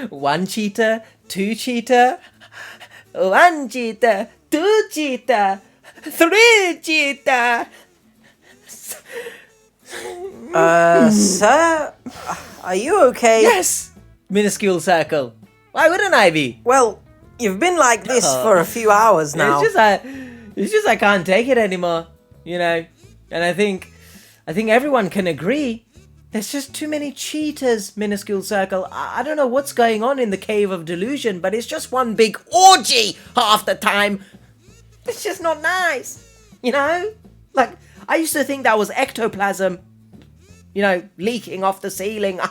One cheetah, two cheetah, one cheetah, two cheetah, three cheetah. Sir? Are you okay? Yes! Minuscule circle. Why wouldn't I be? Well, you've been like this for a few hours now. It's just I can't take it anymore, you know. And I think everyone can agree. There's just too many cheaters, Minuscule Circle. I don't know what's going on in the Cave of Delusion, but it's just one big orgy half the time. It's just not nice, you know? Like, I used to think that was ectoplasm, you know, leaking off the ceiling.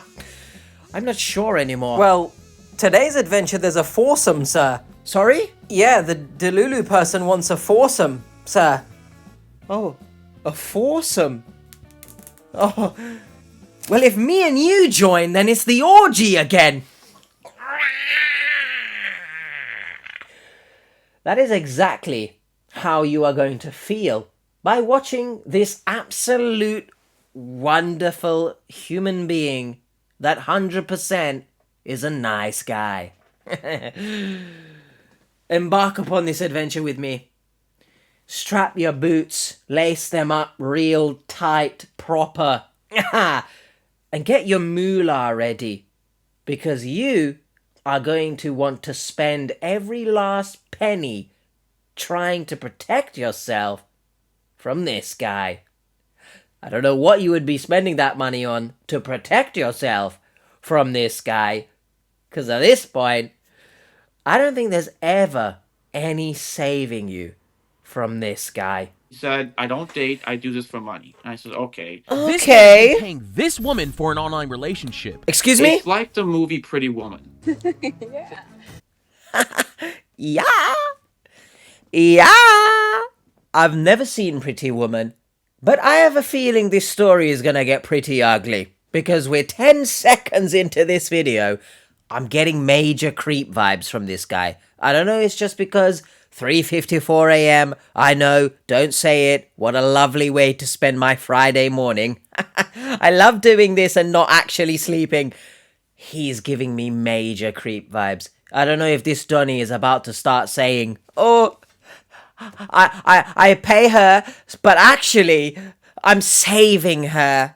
I'm not sure anymore. Well, today's adventure there's a foursome, sir. Sorry? Yeah, the Delulu person wants a foursome, sir. Oh, a foursome. Oh, well, if me and you join, then it's the orgy again. That is exactly how you are going to feel by watching this absolute wonderful human being that 100% is a nice guy. Embark upon this adventure with me. Strap your boots, lace them up real tight, proper, and get your moolah ready, because you are going to want to spend every last penny trying to protect yourself from this guy. I don't know what you would be spending that money on to protect yourself from this guy, because at this point, I don't think there's ever any saving you from this guy. He said, I don't date, I do this for money. And I said, okay. This man is paying this woman for an online relationship. Excuse me? It's like the movie Pretty Woman. Yeah. Yeah. I've never seen Pretty Woman, but I have a feeling this story is gonna get pretty ugly, because we're 10 seconds into this video. I'm getting major creep vibes from this guy. I don't know, it's just because 3:54 a.m. I know, don't say it. What a lovely way to spend my Friday morning. I love doing this and not actually sleeping. He's giving me major creep vibes. I don't know if this Donnie is about to start saying, oh, I pay her, but actually, I'm saving her.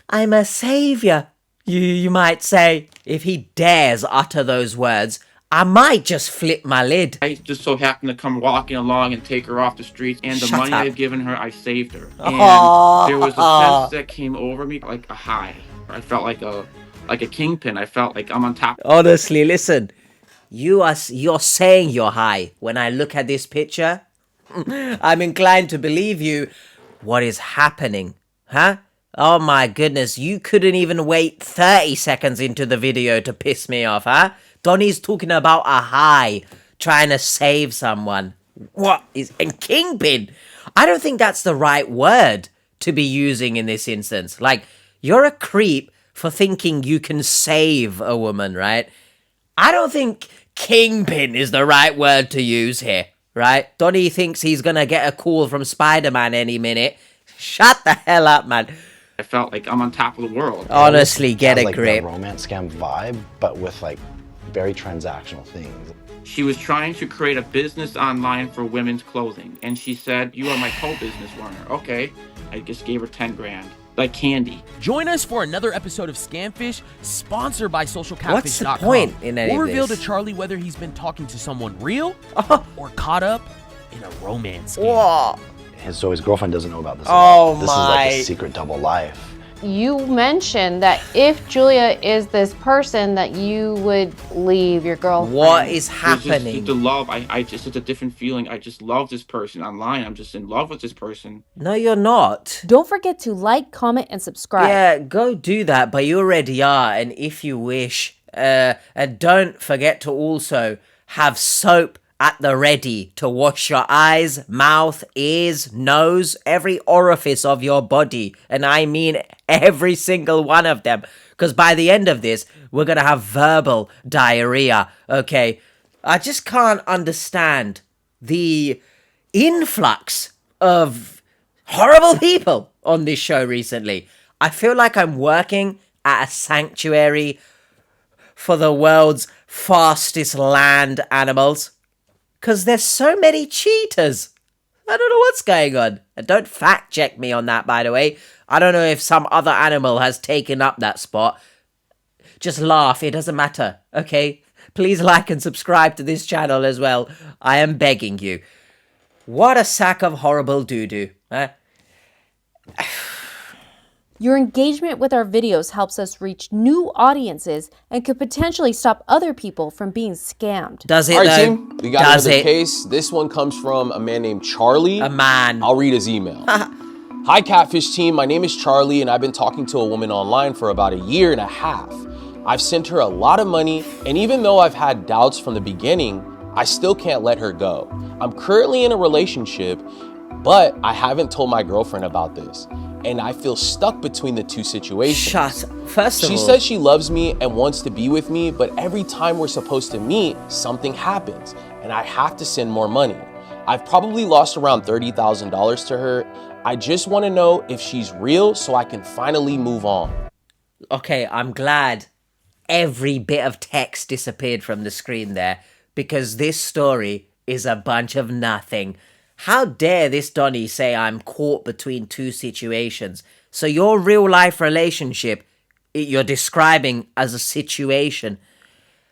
I'm a savior, you might say. If he dares utter those words, I might just flip my lid. I just so happened to come walking along and take her off the streets, and the Shut money up. I've given her, I saved her. And Oh. there was a sense that came over me like a high. I felt like a kingpin. I felt like I'm on top. Honestly, listen. You're saying you're high. When I look at this picture, I'm inclined to believe you. What is happening? Huh? Oh my goodness, you couldn't even wait 30 seconds into the video to piss me off, huh? Donnie's talking about a high, trying to save someone. What is... And kingpin! I don't think that's the right word to be using in this instance. Like, you're a creep for thinking you can save a woman, right? I don't think kingpin is the right word to use here, right? Donnie thinks he's gonna get a call from Spider-Man any minute. Shut the hell up, man. I felt like I'm on top of the world. Honestly, get a like grip. The romance scam vibe, but with like very transactional things. She was trying to create a business online for women's clothing, and she said, you are my co-business runner. Okay. I just gave her 10 grand. Like candy. Join us for another episode of Scamfish, sponsored by socialcatfish.com. What's the point in any We'll of reveal this? to Charlie whether he's been talking to someone real Oh. or caught up in a romance scam. Whoa. So his girlfriend doesn't know about this. Oh This my. is like a secret double life. You mentioned that if Julia is this person, that you would leave your girlfriend. What is It's happening? the love. I just, it's a different feeling. I just love this person online. I'm just in love with this person. No, you're not. Don't forget to like, comment, and subscribe. Yeah, go do that, but you already are, and if you wish. And don't forget to also have soap at the ready to wash your eyes, mouth, ears, nose, every orifice of your body. And I mean every single one of them. Because by the end of this, we're going to have verbal diarrhea, okay? I just can't understand the influx of horrible people on this show recently. I feel like I'm working at a sanctuary for the world's fastest land animals? Because there's so many cheetahs. I don't know what's going on. And don't fact check me on that, by the way. I don't know if some other animal has taken up that spot. Just laugh, it doesn't matter, okay? Please like and subscribe to this channel as well. I am begging you. What a sack of horrible doo-doo, huh? Your engagement with our videos helps us reach new audiences and could potentially stop other people from being scammed. Does it, All right, though? team, we got Does another it? case. This one comes from a man named Charlie. A man. I'll read his email. Hi, Catfish team. My name is Charlie, and I've been talking to a woman online for about a year and a half. I've sent her a lot of money, and even though I've had doubts from the beginning, I still can't let her go. I'm currently in a relationship, but I haven't told my girlfriend about this, and I feel stuck between the two situations. First of all, She says she loves me and wants to be with me, but every time we're supposed to meet, something happens, and I have to send more money. I've probably lost around $30,000 to her. I just want to know if she's real so I can finally move on. okay, I'm glad every bit of text disappeared from the screen there, because this story is a bunch of nothing. How dare this Donnie say I'm caught between two situations? So your real life relationship, you're describing as a situation.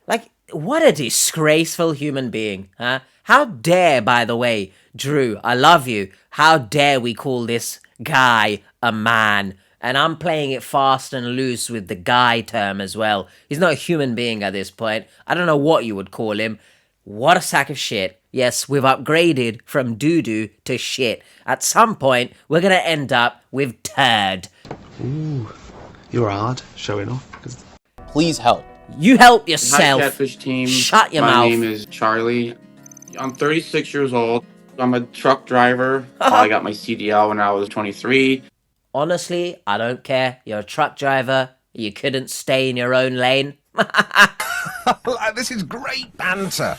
Like, what a disgraceful human being, huh? How dare, by the way, Drew, I love you. How dare we call this guy a man? And I'm playing it fast and loose with the guy term as well. He's not a human being at this point. I don't know what you would call him. What a sack of shit. Yes, we've upgraded from doo-doo to shit. At some point, we're going to end up with turd. Ooh, you're hard showing off. Please help. You help Hi, yourself. Catfish team. Shut your My mouth. name is Charlie. I'm 36 years old. I'm a truck driver. I got my CDL when I was 23. Honestly, I don't care. You're a truck driver. You couldn't stay in your own lane. This is great banter.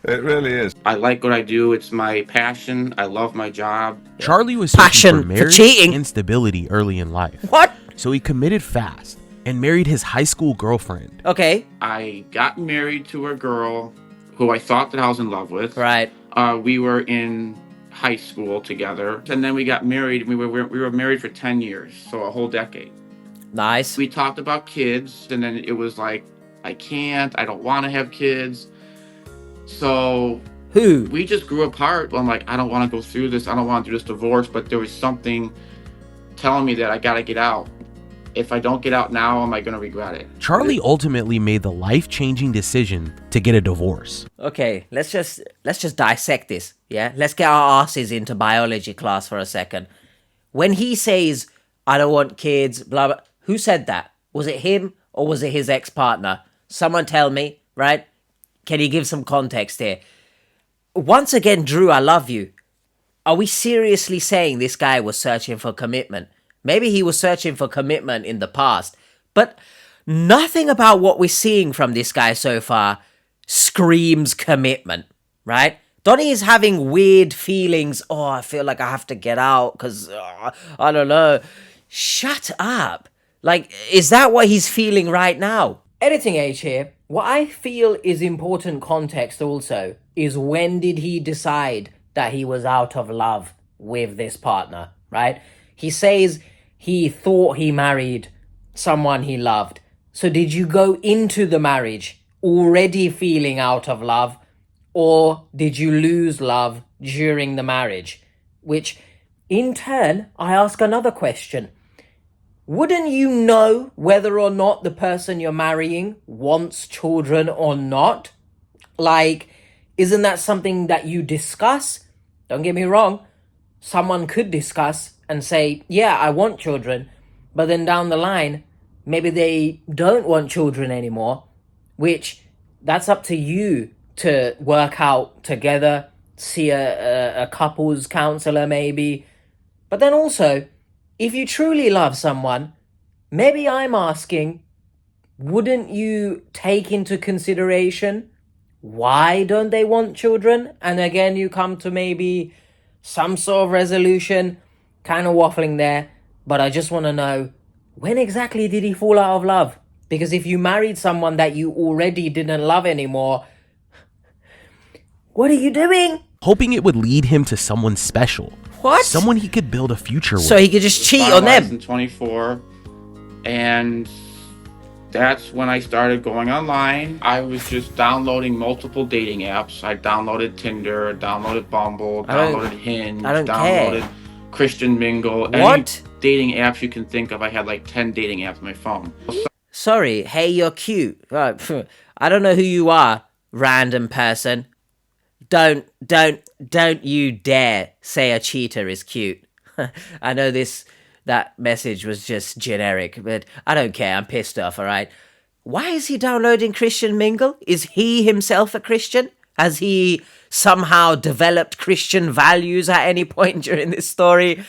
It really is. I like what I do. It's my passion. I love my job. Charlie was Passion searching for for marriage cheating. and stability early in life. What? So he committed fast and married his high school girlfriend. Okay, I got married to a girl who I thought that I was in love with. right. We were in high school together, and then we got married. We were married for 10 years, so a whole decade. Nice. We talked about kids, and then it was like, I don't want to have kids. So Who? we just grew apart. I'm like, I don't want to go through this. I don't want to do this divorce, but there was something telling me that I got to get out. If I don't get out now, am I going to regret it? Charlie ultimately made the life-changing decision to get a divorce. Okay, let's just dissect this, yeah? Let's get our asses into biology class for a second. When he says, I don't want kids, blah, blah, who said that? Was it him or was it his ex-partner? Someone tell me, right? Can you give some context here? Once again, Drew, I love you. Are we seriously saying this guy was searching for commitment? Maybe he was searching for commitment in the past, but nothing about what we're seeing from this guy so far screams commitment, right? Donnie is having weird feelings. Oh, I feel like I have to get out because, I don't know. Shut up. Like, is that what he's feeling right now? Editing Age here. What I feel is important context also is when did he decide that he was out of love with this partner, right? He says he thought he married someone he loved. So did you go into the marriage already feeling out of love, or did you lose love during the marriage? Which, in turn, I ask another question. Wouldn't you know whether or not the person you're marrying wants children or not? Like, isn't that something that you discuss? Don't get me wrong. Someone could discuss and say, yeah, I want children. But then down the line, maybe they don't want children anymore, which that's up to you to work out together, see a couples counselor maybe. But then also, if you truly love someone, maybe I'm asking, wouldn't you take into consideration why don't they want children? And again, you come to maybe some sort of resolution, kind of waffling there, but I just want to know, when exactly did he fall out of love? Because if you married someone that you already didn't love anymore, what are you doing? hoping it would lead him to someone special. What? Someone he could build a future with. So he could just cheat on Finalized them. in 24, and that's when I started going online. I was just downloading multiple dating apps. I downloaded Tinder, downloaded Bumble, downloaded Hinge, I don't downloaded care. Christian Mingle. What? Any dating apps you can think of. I had like 10 dating apps on my phone. Sorry, hey, you're cute. Right, I don't know who you are, random person. Don't you dare say a cheater is cute. I know that message was just generic, but I don't care. I'm pissed off, all right? Why is he downloading Christian Mingle? Is he himself a Christian? Has he somehow developed Christian values at any point during this story?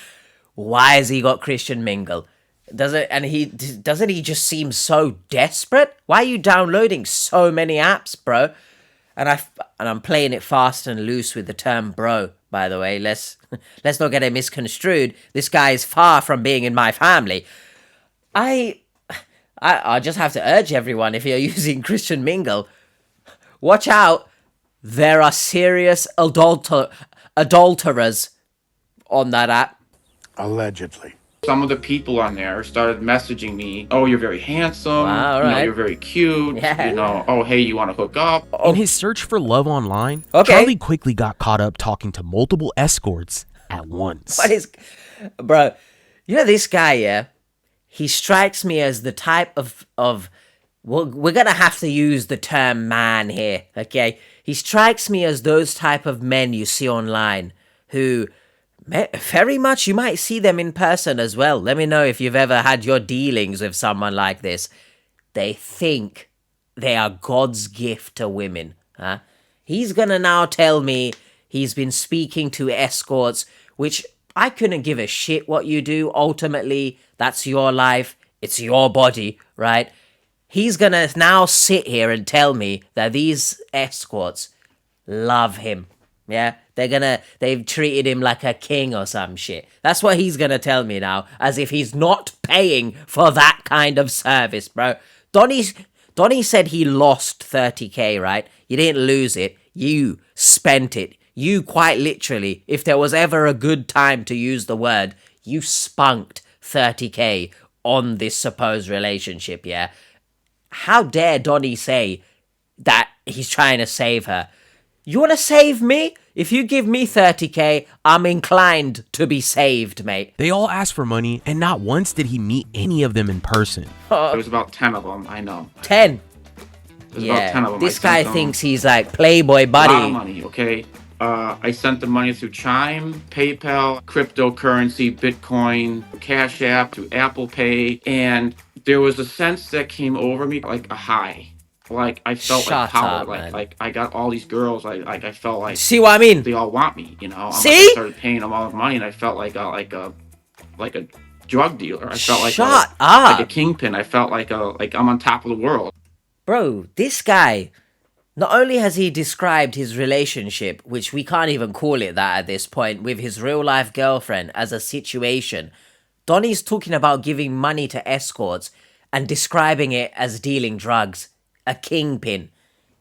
Why has he got Christian Mingle? Doesn't he just seem so desperate? Why are you downloading so many apps, bro? And I'm playing it fast and loose with the term bro, by the way. Let's not get it misconstrued. This guy is far from being in my family. I just have to urge everyone, if you're using Christian Mingle, watch out. There are serious adulterers on that app. Allegedly. Some of the people on there started messaging me, oh, you're very handsome, Wow, you know, right. you're very cute, Yeah. you know, oh, hey, you want to hook up? In his search for love online, Okay. Charlie quickly got caught up talking to multiple escorts at once. What is... Bro, you know this guy, yeah? He strikes me as the type of we're gonna have to use the term man here, okay? He strikes me as those type of men you see online who... very much, you might see them in person as well. Let me know if you've ever had your dealings with someone like this. They think they are God's gift to women. Huh? He's gonna now tell me he's been speaking to escorts, which I couldn't give a shit what you do. Ultimately, that's your life. It's your body, right? He's gonna now sit here and tell me that these escorts love him. Yeah, they've treated him like a king or some shit. That's what he's gonna tell me now, as if he's not paying for that kind of service, bro. Donnie said he lost 30k, right? You didn't lose it, you spent it. You quite literally, if there was ever a good time to use the word, you spunked 30k on this supposed relationship, yeah? How dare Donnie say that he's trying to save her? You want to save me? If you give me 30k, I'm inclined to be saved, mate. They all asked for money, and not once did he meet any of them in person. There was about 10 of them, I know. 10. There's about 10 of them. This I guy sent them thinks he's like Playboy a buddy. lot of money, okay? I sent the money through Chime, PayPal, cryptocurrency, Bitcoin, Cash App, to Apple Pay, and there was a sense that came over me like a high. Like I felt Shut like power, up, man. like I got all these girls, I felt like See what I mean? they all want me, you know. See? I started paying them all the money, and I felt like a drug dealer. I felt like Shut like a up. kingpin. I felt like I'm on top of the world. Bro, this guy, not only has he described his relationship, which we can't even call it that at this point, with his real life girlfriend as a situation, Donnie's talking about giving money to escorts and describing it as dealing drugs. A kingpin.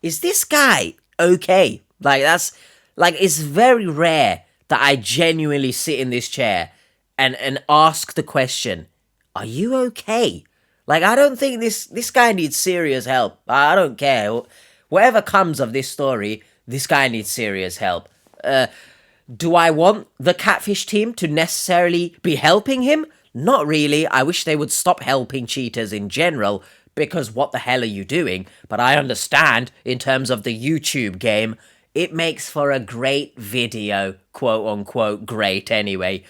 Is this guy okay? It's very rare that I genuinely sit in this chair and ask the question, are you okay? Like, I don't think this guy needs serious help. I don't care. Whatever comes of this story, this guy needs serious help. Do I want the Catfish team to necessarily be helping him? Not really. I wish they would stop helping cheaters in general, because what the hell are you doing? But I understand, in terms of the YouTube game, it makes for a great video, quote unquote great anyway.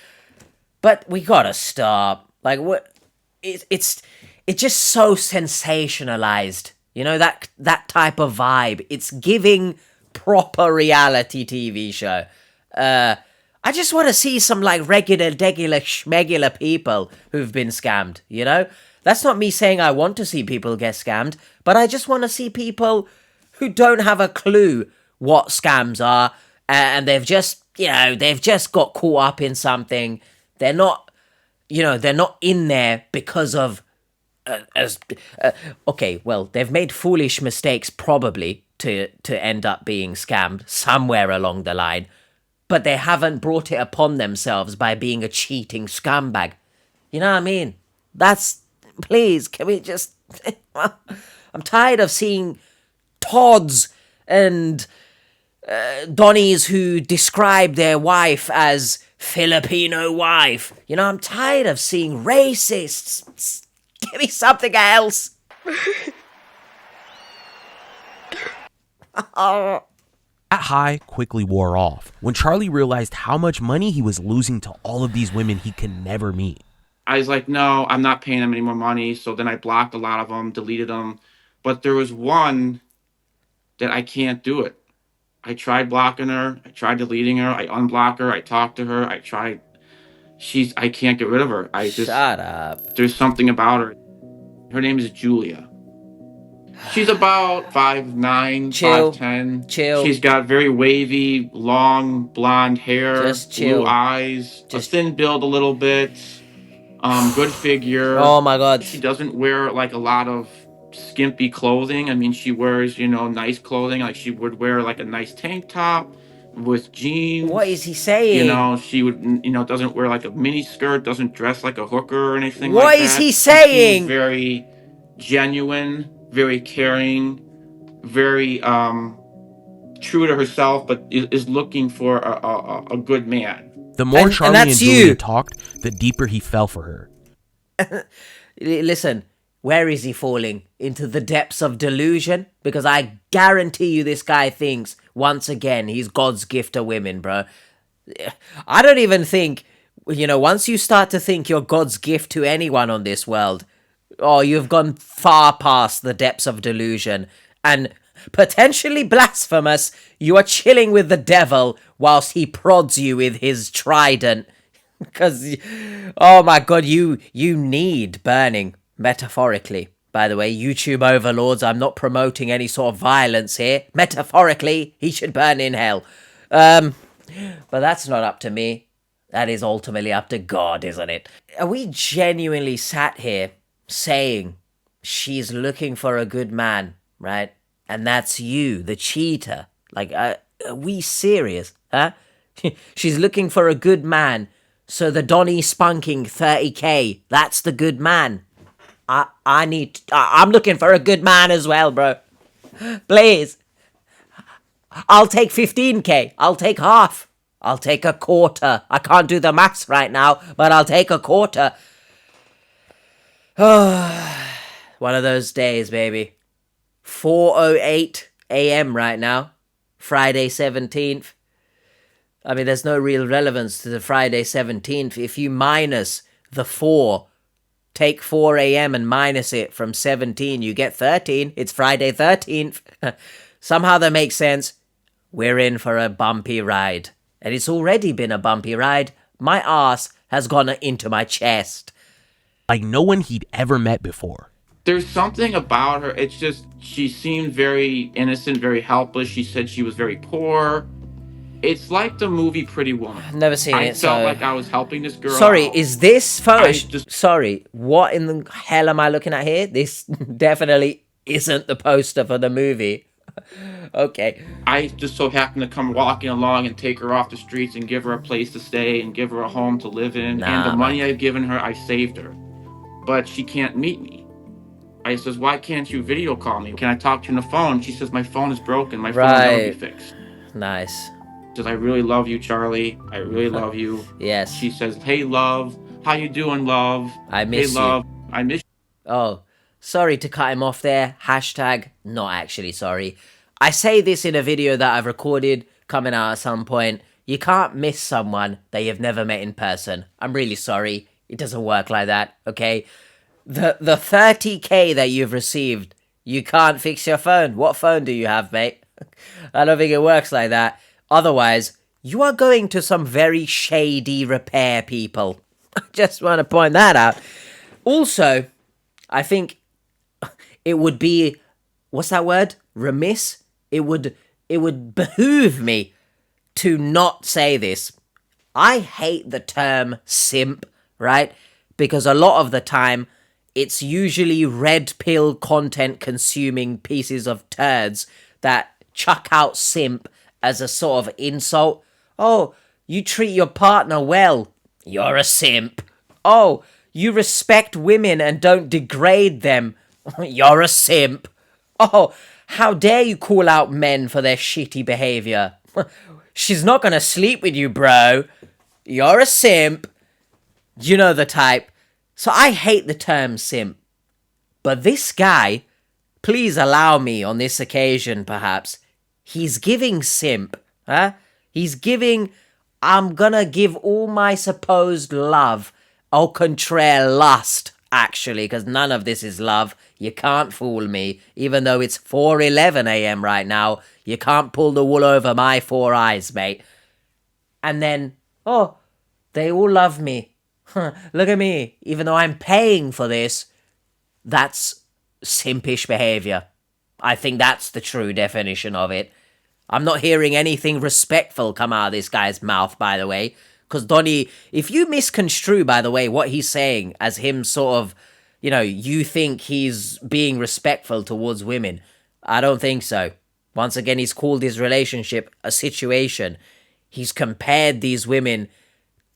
But we gotta stop. Like, what? It's just so sensationalized. You know, that type of vibe. It's giving proper reality TV show. I just want to see some like regular, schmegular people who've been scammed, you know? That's not me saying I want to see people get scammed, but I just want to see people who don't have a clue what scams are, and they've just got caught up in something. They're not in there because of Okay, well, they've made foolish mistakes probably to end up being scammed somewhere along the line, but they haven't brought it upon themselves by being a cheating scumbag. You know what I mean? Please, can we just... I'm tired of seeing Todds and Donnies who describe their wife as Filipino wife. You know, I'm tired of seeing racists. Give me something else. That high quickly wore off when Charlie realized how much money he was losing to all of these women he could never meet. I was like, no, I'm not paying them any more money. So then I blocked a lot of them, deleted them. But there was one that I can't do it. I tried blocking her. I tried deleting her. I unblock her. I talk to her. I can't get rid of her. Shut up. There's something about her. Her name is Julia. She's about 5'9", Chill. 5'10". Chill. She's got very wavy, long, blonde hair, Just chill. blue eyes, a thin build a little bit, good figure. Oh my god. She doesn't wear like a lot of skimpy clothing. I mean, she wears, nice clothing. Like she would wear like a nice tank top with jeans. What is he saying? She would, doesn't wear like a mini skirt, doesn't dress like a hooker or anything What like that. is he saying? She's very genuine, very caring, very true to herself, but is looking for a good man. The more Charlie and that's Julia you. talked, the deeper he fell for her. Listen, where is he falling? Into the depths of delusion? Because I guarantee you this guy thinks, once again, he's God's gift to women, bro. I don't even think, once you start to think you're God's gift to anyone on this world, you've gone far past the depths of delusion. And potentially blasphemous, you are chilling with the devil whilst he prods you with his trident. Because, oh my god, you need burning, metaphorically. By the way, YouTube overlords, I'm not promoting any sort of violence here. Metaphorically, he should burn in hell. But that's not up to me. That is ultimately up to God, isn't it? Are we genuinely sat here saying she's looking for a good man, right? And that's you, the cheater. Like, are we serious, huh? She's looking for a good man, so the Donnie spunking 30k, that's the good man. I'm looking for a good man as well, bro. Please. I'll take 15k. I'll take half. I'll take a quarter. I can't do the maths right now, but I'll take a quarter. One of those days, baby. 4:08 a.m. right now. Friday 17th. I mean, there's no real relevance to the Friday 17th. If you minus the 4, take 4 a.m. and minus it from 17, you get 13. It's Friday 13th. Somehow that makes sense. We're in for a bumpy ride. And it's already been a bumpy ride. My ass has gone into my chest. Like no one he'd ever met before. There's something about her. It's just, she seemed very innocent, very helpless. She said she was very poor. It's like the movie Pretty Woman. I've never seen I it, felt so... like I was helping this girl Sorry, out. is this photo... Sorry, what in the hell am I looking at here? This definitely isn't the poster for the movie. Okay. I just so happened to come walking along and take her off the streets and give her a place to stay and give her a home to live in. Nah, and the money man. I've given her, I saved her. But she can't meet me. I says, why can't you video call me? Can I talk to you on the phone? She says, my phone is broken. My phone will never be fixed. Nice. She says, I really love you, Charlie. I really love you. Yes. She says, hey, love. How you doing, love? I miss hey, love. I miss you. Oh, sorry to cut him off there. Hashtag not actually sorry. I say this in a video that I've recorded coming out at some point. You can't miss someone that you've never met in person. I'm really sorry. It doesn't work like that, okay? The 30k that you've received, you can't fix your phone. What phone do you have, mate? I don't think it works like that. Otherwise, you are going to some very shady repair people. I just want to point that out. Also, I think it would be, what's that word? Remiss? It would behoove me to not say this. I hate the term simp, right? Because a lot of the time, it's usually red pill content consuming pieces of turds that chuck out simp as a sort of insult. Oh, you treat your partner well. You're a simp. Oh, you respect women and don't degrade them. You're a simp. Oh, how dare you call out men for their shitty behavior. She's not gonna sleep with you, bro. You're a simp. You know the type. So I hate the term simp. But this guy, please allow me on this occasion perhaps, he's giving simp. Huh? He's giving, I'm gonna give all my supposed love, au contraire lust, actually, because none of this is love. You can't fool me. Even though it's 4:11 a.m. right now, you can't pull the wool over my 4 eyes, mate. And then, oh, they all love me. Look at me. Even though I'm paying for this, that's simpish behavior. I think that's the true definition of it. I'm not hearing anything respectful come out of this guy's mouth, by the way. Because, Donnie, if you misconstrue, by the way, what he's saying as him sort of, you know, you think he's being respectful towards women, I don't think so. Once again, he's called his relationship a situation. He's compared these women,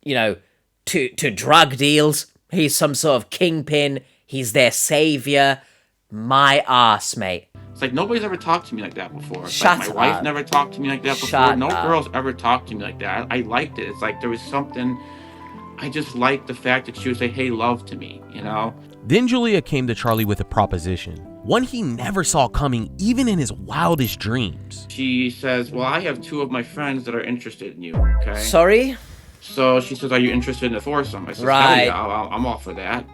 you know, to drug deals. He's some sort of kingpin. He's their savior. My ass, mate. It's like nobody's ever talked to me like that before. It's Shut like my wife up. never talked to me like that before. Shut No up. girls ever talked to me like that. I liked it. It's like there was something. I just liked the fact that she would say, "Hey, love," to me, you know? Then Julia came to Charlie with a proposition, one he never saw coming even in his wildest dreams. She says, "Well, I have 2 of my friends that are interested in you, okay?" Sorry? So she says, "Are you interested in a foursome?" I said, Right. "Hell yeah, I'm all for that."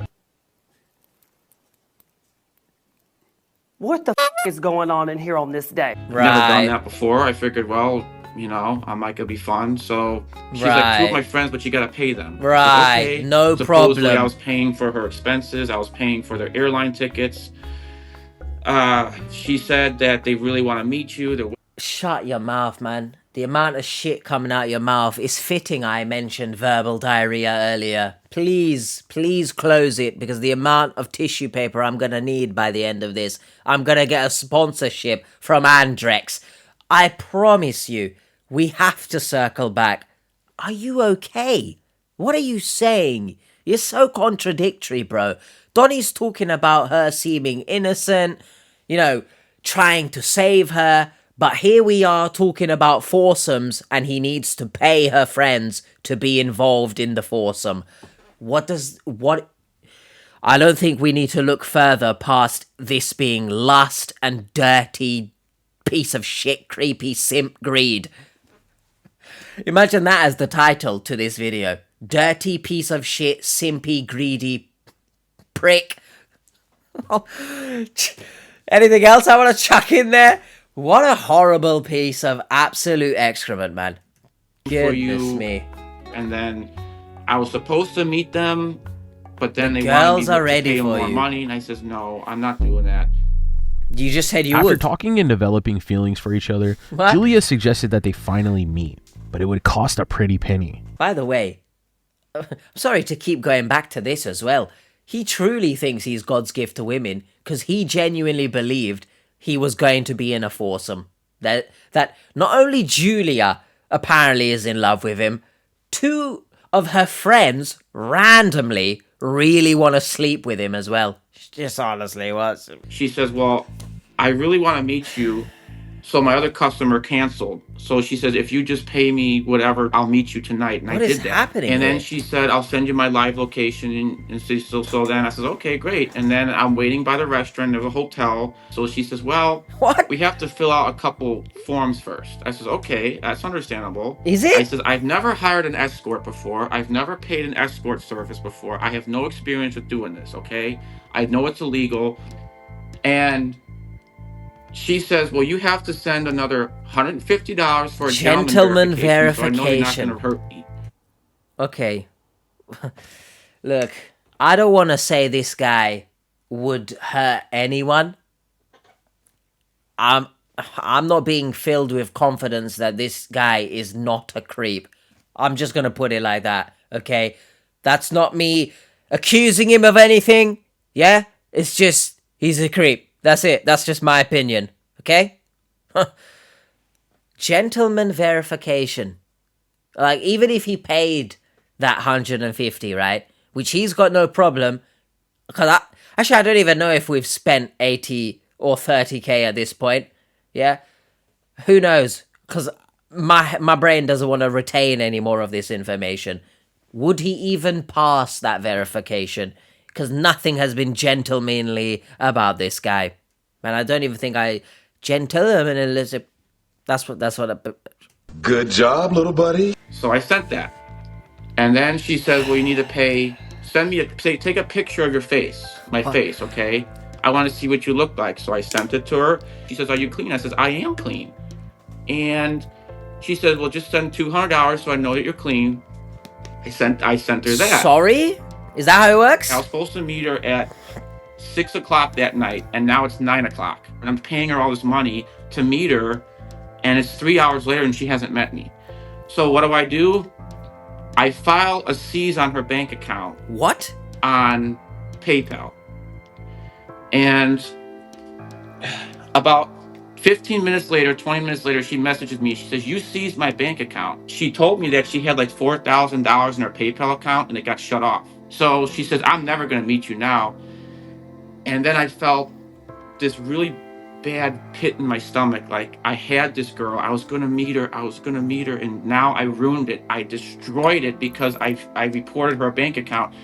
What the is going on in here on this day? Never done Right. that before. I figured, well, you know, I might could be fun. So she's like, 2 Right. of my friends, but you gotta pay them. I said, Right. okay. No Supposedly, problem. I was paying for her expenses. I was paying for their airline tickets. She said that they really want to meet you. They're Shut your mouth, man. The amount of shit coming out your mouth is fitting. I mentioned verbal diarrhea earlier. Please close it, because the amount of tissue paper I'm gonna need by the end of this, I'm gonna get a sponsorship from Andrex. I promise you, we have to circle back. Are you okay? What are you saying? You're so contradictory, bro. Donnie's talking about her seeming innocent, you know, trying to save her. But here we are talking about foursomes, and he needs to pay her friends to be involved in the foursome. I don't think we need to look further past this being lust and dirty piece of shit, creepy simp greed. Imagine that as the title to this video. Dirty piece of shit, simpy, greedy prick. Anything else I want to chuck in there? What a horrible piece of absolute excrement, man. for Goodness you. me. And then I was supposed to meet them, but then they girls wanted me are to ready pay them for more you. money, and I says, no, I'm not doing that. You just said you After would. talking and developing feelings for each other, What? Julia suggested that they finally meet, but it would cost a pretty penny. By the way, I'm sorry to keep going back to this as well. He truly thinks he's God's gift to women, because he genuinely believed he was going to be in a foursome. That not only Julia apparently is in love with him, 2 of her friends randomly really want to sleep with him as well. Just honestly, what's... She says, well, I really want to meet you. So my other customer canceled. So she says, if you just pay me whatever, I'll meet you tonight. And What I is did that. happening And then here? she said, I'll send you my live location. And so then I says, okay, great. And then I'm waiting by the restaurant. There's a hotel. So she says, well, What? we have to fill out a couple forms first. I says, okay, that's understandable. Is it? I says, I've never hired an escort before. I've never paid an escort service before. I have no experience with doing this, okay? I know it's illegal. And she says, well, you have to send another $150 for a Gentleman verification. So I know you're not verification. going to hurt me. Okay. Look, I don't want to say this guy would hurt anyone. I'm not being filled with confidence that this guy is not a creep. I'm just going to put it like that, okay? That's not me accusing him of anything. Yeah? It's just, he's a creep. That's it. That's just my opinion. Okay? Gentleman verification. Like, even if he paid that 150, right? Which he's got no problem. Because I don't even know if we've spent 80 or 30k at this point. Yeah? Who knows? Because my brain doesn't want to retain any more of this information. Would he even pass that verification? Because nothing has been gentlemanly about this guy. And I don't even think gentleman, that's what. Good job, little buddy. So I sent that. And then she says, well, you need to pay, take a picture of your face, my face, okay? I want to see what you look like. So I sent it to her. She says, are you clean? I says, I am clean. And she said, well, just send $200 so I know that you're clean. I sent her that. Sorry? Is that how it works? I was supposed to meet her at 6 o'clock that night, and now it's 9 o'clock. And I'm paying her all this money to meet her, and it's 3 hours later and she hasn't met me. So what do? I file a seize on her bank account. What? On PayPal. And about 15 minutes later, 20 minutes later, she messages me. She says, you seized my bank account. She told me that she had like $4,000 in her PayPal account and it got shut off. So she says, I'm never going to meet you now. And then I felt this really bad pit in my stomach. Like, I had this girl, I was going to meet her, and now I ruined it. I destroyed it because I reported her bank account,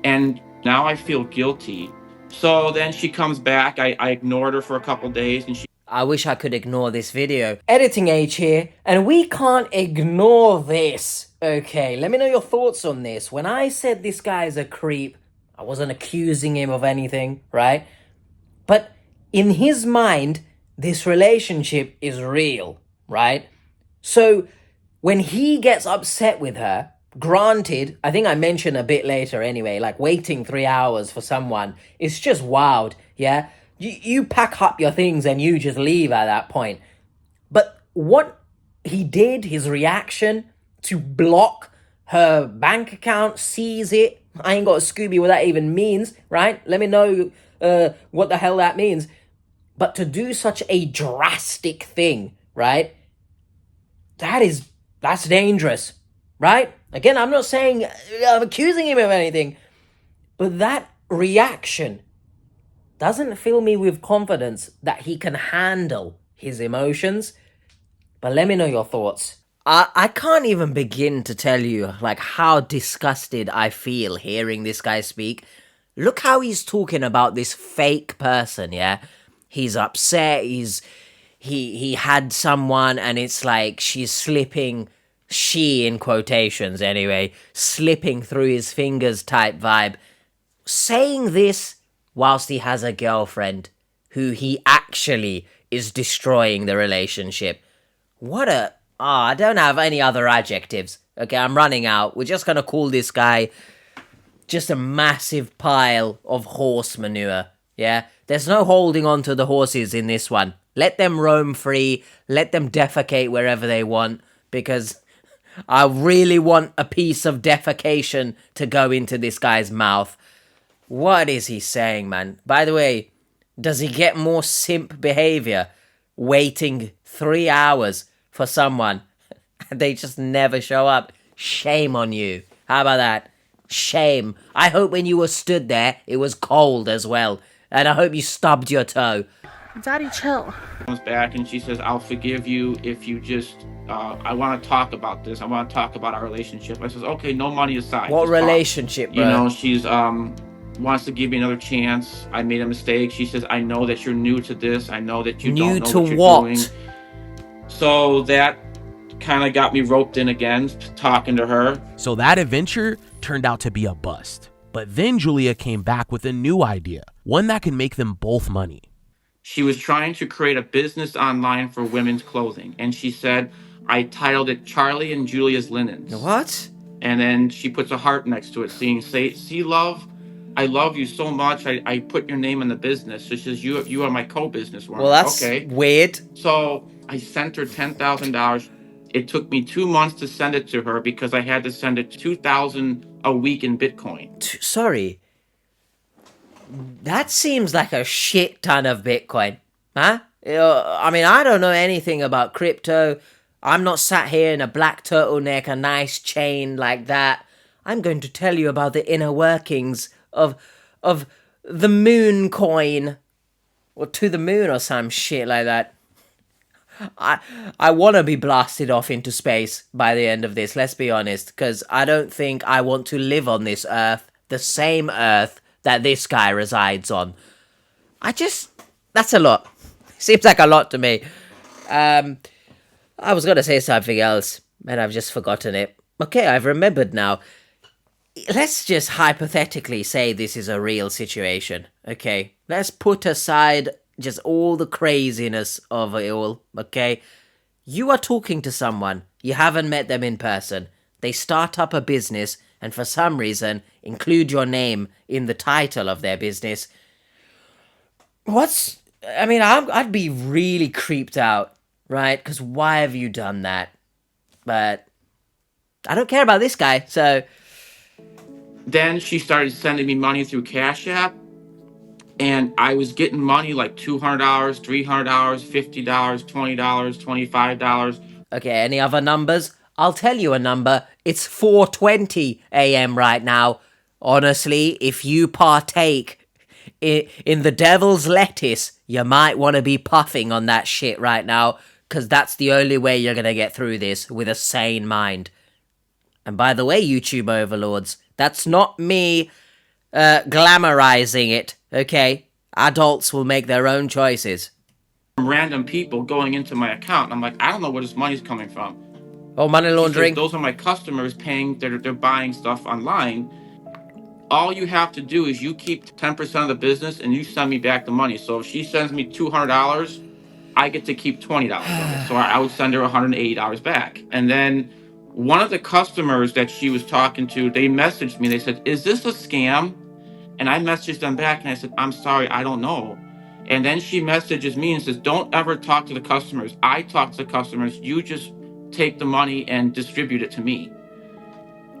and now I feel guilty. So then she comes back. I ignored her for a couple days, and I wish I could ignore this video. Editing H here, and we can't ignore this. Okay, let me know your thoughts on this. When I said this guy's a creep, I wasn't accusing him of anything, right? But in his mind, this relationship is real, right? So when he gets upset with her, granted, I think I mentioned a bit later anyway, like waiting 3 hours for someone, it's just wild, yeah? You pack up your things and you just leave at that point. But what he did, his reaction to block her bank account, seize it, I ain't got a Scooby what that even means, right? Let me know what the hell that means. But to do such a drastic thing, right? That's dangerous, right? Again, I'm not saying I'm accusing him of anything, but that reaction doesn't fill me with confidence that he can handle his emotions. But let me know your thoughts. I can't even begin to tell you like how disgusted I feel hearing this guy speak. Look how he's talking about this fake person, yeah? He's upset, he had someone and it's like she's slipping, she in quotations anyway, slipping through his fingers type vibe. Saying this whilst he has a girlfriend who he actually is destroying the relationship. I don't have any other adjectives. Okay, I'm running out. We're just gonna call this guy just a massive pile of horse manure. Yeah? There's no holding on to the horses in this one. Let them roam free. Let them defecate wherever they want. Because I really want a piece of defecation to go into this guy's mouth. What is he saying, man? By the way, does he get more simp behavior waiting 3 hours for someone and they just never show up? Shame on you. How about that? Shame. I hope when you were stood there, it was cold as well. And I hope you stubbed your toe. Daddy, chill. Comes back and she says, I'll forgive you if you just, I want to talk about this. I want to talk about our relationship. I says, okay, no money aside. What just relationship, talk. bro? You know, she's, wants to give me another chance. I made a mistake. She says, I know that you're new to this. I know that you don't know what you're doing. So that kind of got me roped in again, talking to her. So that adventure turned out to be a bust. But then Julia came back with a new idea, one that can make them both money. She was trying to create a business online for women's clothing. And she said, I titled it Charlie and Julia's Linens. What? And then she puts a heart next to it, saying, see, love, I love you so much. I put your name in the business. So she says, you are my co-business woman. Well, that's okay. Weird. So I sent her $10,000. It took me 2 months to send it to her because I had to send it $2,000 a week in Bitcoin. Sorry. That seems like a shit ton of Bitcoin, huh? I mean, I don't know anything about crypto. I'm not sat here in a black turtleneck, a nice chain like that. I'm going to tell you about the inner workings of the moon coin, or to the moon or some shit like that. I want to be blasted off into space by the end of this, let's be honest, because I don't think I want to live on this earth, the same earth that this guy resides on. That's a lot. Seems like a lot to me. I was going to say something else, and I've just forgotten it. Okay, I've remembered now. Let's just hypothetically say this is a real situation, okay? Let's put aside just all the craziness of it all, okay? You are talking to someone, you haven't met them in person. They start up a business, and for some reason, include your name in the title of their business. I'd be really creeped out, right? Because why have you done that? But I don't care about this guy, so... Then she started sending me money through Cash App, and I was getting money like $200, $300, $50, $20, $25. Okay, any other numbers? I'll tell you a number. It's 4:20 a.m. right now. Honestly, if you partake in the devil's lettuce, you might want to be puffing on that shit right now, because that's the only way you're going to get through this with a sane mind. And by the way, YouTube overlords, that's not me glamorizing it, okay? Adults will make their own choices. Random people going into my account, and I'm like, I don't know where this money's coming from. Oh, money laundering. Those are my customers paying, they're buying stuff online. All you have to do is you keep 10% of the business and you send me back the money. So if she sends me $200, I get to keep $20 of it. So I would send her $180 back. And then one of the customers that she was talking to, they messaged me. They said, "Is this a scam?" And I messaged them back and I said, "I'm sorry, I don't know." And then she messages me and says, "Don't ever talk to the customers. I talk to the customers. You just take the money and distribute it to me."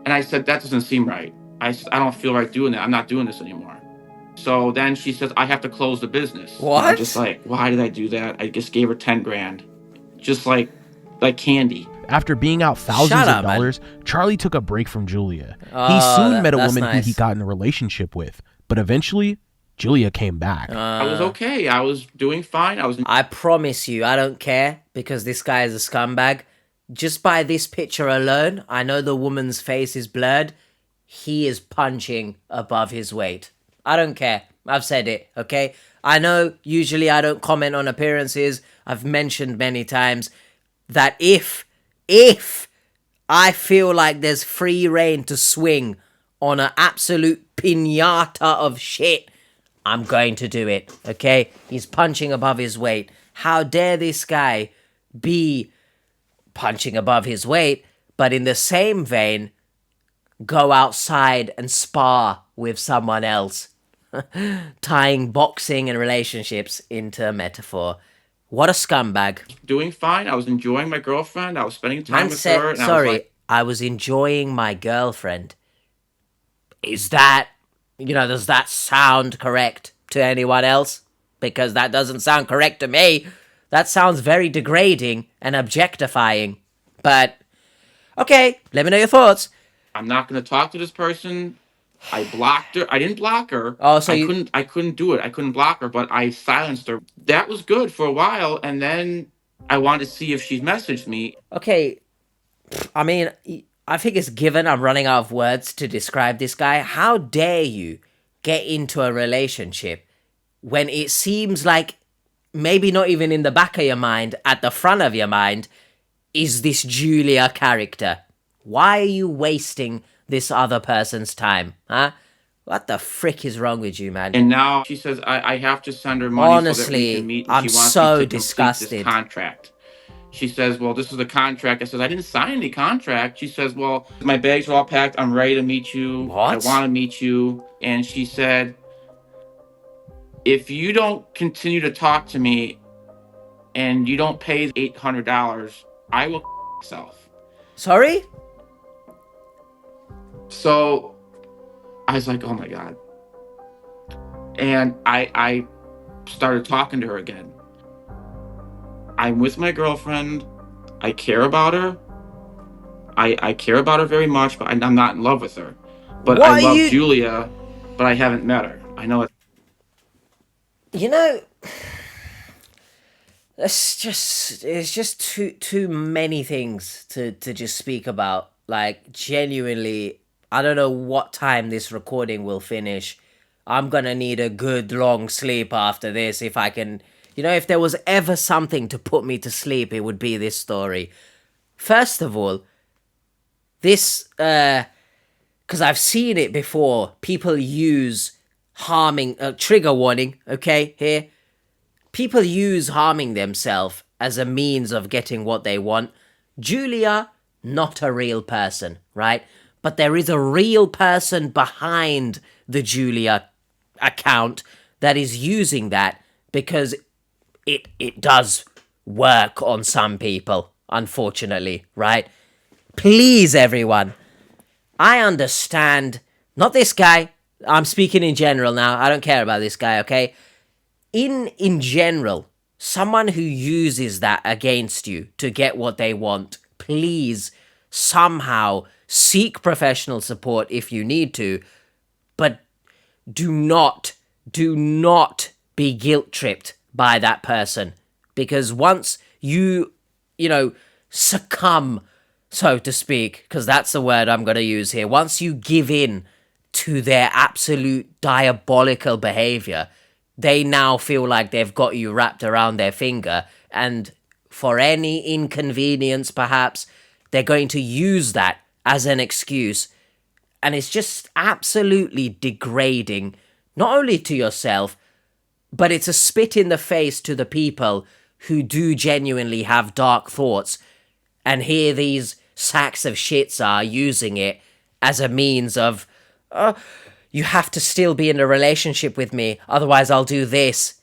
And I said, "That doesn't seem right." I said, "I don't feel right doing that. I'm not doing this anymore." So then she says, "I have to close the business." What? And I'm just like, why did I do that? I just gave her 10 grand. Just like candy. After being out thousands Shut of up, man. dollars, Charlie took a break from Julia. He Oh, soon met a that's woman who nice. he got in a relationship with, but eventually, Julia came back. I was okay. I was doing fine. I promise you, I don't care, because this guy is a scumbag. Just by this picture alone, I know the woman's face is blurred. He is punching above his weight. I don't care. I've said it, okay? I know usually I don't comment on appearances. I've mentioned many times that if I feel like there's free reign to swing on an absolute piñata of shit, I'm going to do it, okay? He's punching above his weight. How dare this guy be punching above his weight, but in the same vein, go outside and spar with someone else, tying boxing and relationships into a metaphor. What a scumbag. doing fine. I was enjoying my girlfriend. I was spending time Man with said, her. And sorry, I was enjoying my girlfriend. Is that, does that sound correct to anyone else? Because that doesn't sound correct to me. That sounds very degrading and objectifying. But, okay, let me know your thoughts. I'm not going to talk to this person. I blocked her. I didn't block her. Oh, so I couldn't do it. I couldn't block her, but I silenced her. That was good for a while, and then I wanted to see if she messaged me. Okay, I mean, I think it's given I'm running out of words to describe this guy. How dare you get into a relationship when it seems like maybe not even in the back of your mind, at the front of your mind, is this Julia character? Why are you wasting this other person's time, huh? What the frick is wrong with you, man? And now she says I have to send her money so that we Honestly, can meet. And I'm she wants so me to complete disgusted. this contract. She says, "Well, this is the contract." I said, "I didn't sign any contract." She says, "Well, my bags are all packed. I'm ready to meet you. I What? want to meet you." And she said, "If you don't continue to talk to me and you don't pay $800, I will myself." Sorry? So I was like, oh my God. And I started talking to her again. I'm with my girlfriend. I care about her. I care about her very much, but I'm not in love with her. But What I are love you... Julia, but I haven't met her. I know it. You know, it's just too many things to just speak about. Like, genuinely, I don't know what time this recording will finish. I'm gonna need a good long sleep after this if I can. You know, if there was ever something to put me to sleep, it would be this story. First of all, this, because I've seen it before, people use harming, trigger warning, okay, here. People use harming themselves as a means of getting what they want. Julia, not a real person, right? But there is a real person behind the Julia account that is using that because it does work on some people, unfortunately, right? Please, everyone, I understand. Not this guy. I'm speaking in general now. I don't care about this guy, okay? In general, someone who uses that against you to get what they want, please somehow seek professional support if you need to, but do not be guilt tripped by that person, because once you succumb, so to speak, because that's the word I'm going to use here, once you give in to their absolute diabolical behavior, they now feel like they've got you wrapped around their finger, and for any inconvenience perhaps, they're going to use that as an excuse. And it's just absolutely degrading, not only to yourself, but it's a spit in the face to the people who do genuinely have dark thoughts, and here these sacks of shits are using it as a means of, you have to still be in a relationship with me, otherwise I'll do this.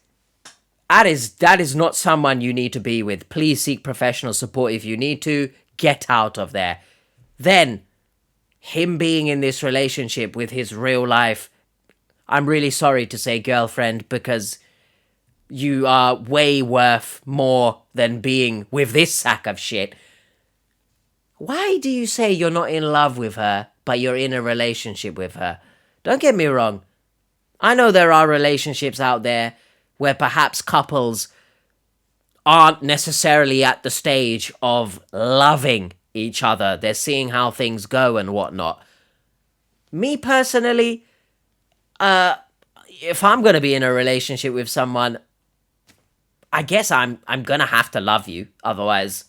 That is not someone you need to be with. Please seek professional support if you need to. Get out of there. Then, him being in this relationship with his real life, I'm really sorry to say girlfriend, because you are way worth more than being with this sack of shit. Why do you say you're not in love with her, but you're in a relationship with her? Don't get me wrong. I know there are relationships out there where perhaps couples aren't necessarily at the stage of loving each other. They're seeing how things go and whatnot. Me personally, if I'm going to be in a relationship with someone, I guess I'm going to have to love you. Otherwise,